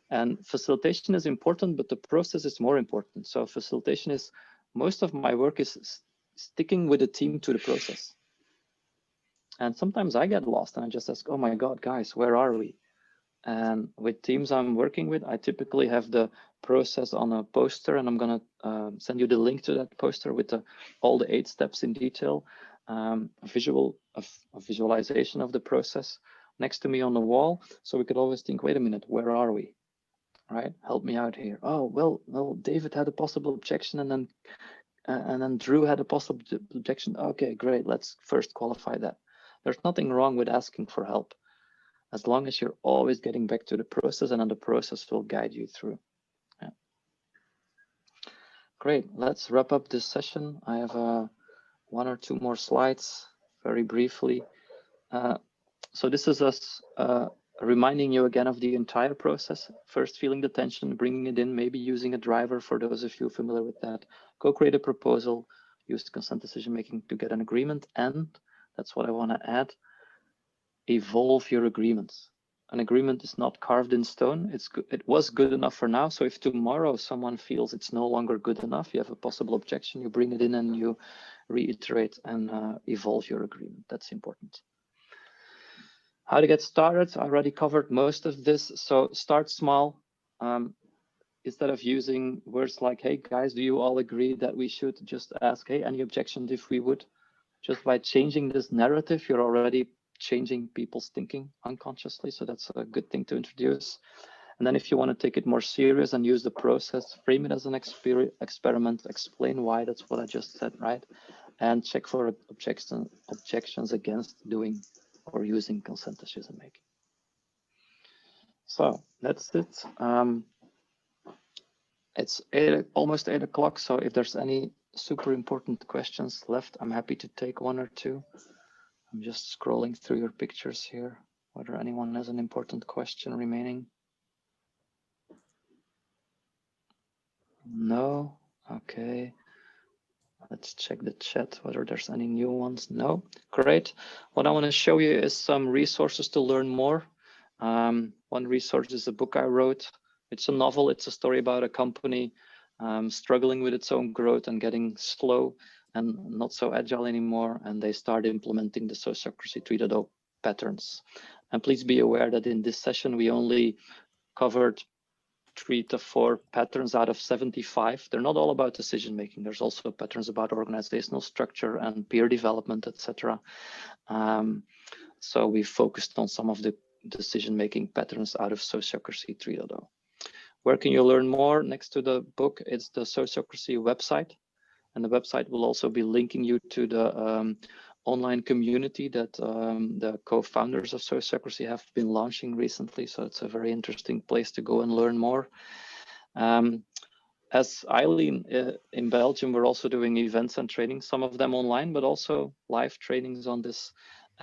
And facilitation is important, but the process is more important. So facilitation is, most of my work is sticking with the team to the process. And sometimes I get lost and I just ask, oh my God, guys, where are we? And with teams I'm working with, I typically have the process on a poster, and I'm gonna send you the link to that poster with all the 8 steps in detail, a visualization of the process next to me on the wall. So we could always think, wait a minute, where are we? Right? Help me out here. Oh, well, David had a possible objection, and then and then Drew had a possible objection. Okay, great. Let's first qualify that. There's nothing wrong with asking for help, as long as you're always getting back to the process, and then the process will guide you through. Yeah. Great. Let's wrap up this session. I have 1 or 2 more slides very briefly. So this is us reminding you again of the entire process. First, feeling the tension, bringing it in, maybe using a driver for those of you familiar with that. Co-create a proposal, use consent decision making to get an agreement, and that's what I want to add, evolve your agreements. An agreement is not carved in stone. It was good enough for now. So if tomorrow someone feels it's no longer good enough, you have a possible objection, you bring it in and you reiterate and evolve your agreement. That's important. How to get started? I already covered most of this. So start small. Instead of using words like, hey guys, do you all agree that we should just ask, hey, any objections if we would? Just by changing this narrative, you're already changing people's thinking unconsciously. So that's a good thing to introduce. And then if you want to take it more serious and use the process, frame it as an experiment, explain why, that's what I just said, right? And check for objections against doing or using consent decision making. So that's it. It's almost 8 o'clock. So if there's any super important questions left, I'm happy to take 1 or 2. I'm just scrolling through your pictures here, whether anyone has an important question remaining. No? Okay. Let's check the chat, whether there's any new ones. No? Great. What I want to show you is some resources to learn more. One resource is a book I wrote. It's a novel. It's a story about a company struggling with its own growth and getting slow and not so agile anymore. And they start implementing the Sociocracy 3.0 patterns. And please be aware that in this session, we only covered 3 to 4 patterns out of 75. They're not all about decision making. There's also patterns about organizational structure and peer development, etc. So we focused on some of the decision making patterns out of Sociocracy 3.0. Where can you learn more? Next to the book, it's the Sociocracy website. And the website will also be linking you to the online community that the co-founders of Sociocracy have been launching recently. So it's a very interesting place to go and learn more. As Eileen in Belgium, we're also doing events and trainings, some of them online, but also live trainings on this.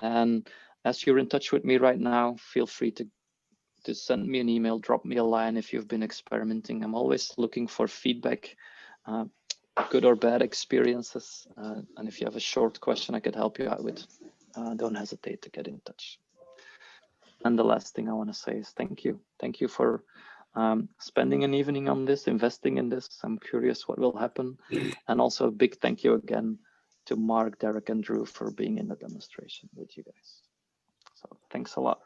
And as you're in touch with me right now, feel free to send me an email, drop me a line if you've been experimenting. I'm always looking for feedback, good or bad experiences. And if you have a short question I could help you out with, don't hesitate to get in touch. And the last thing I want to say is thank you. Thank you for spending an evening on this, investing in this. I'm curious what will happen. And also a big thank you again to Mark, Derek, and Drew for being in the demonstration with you guys. So thanks a lot.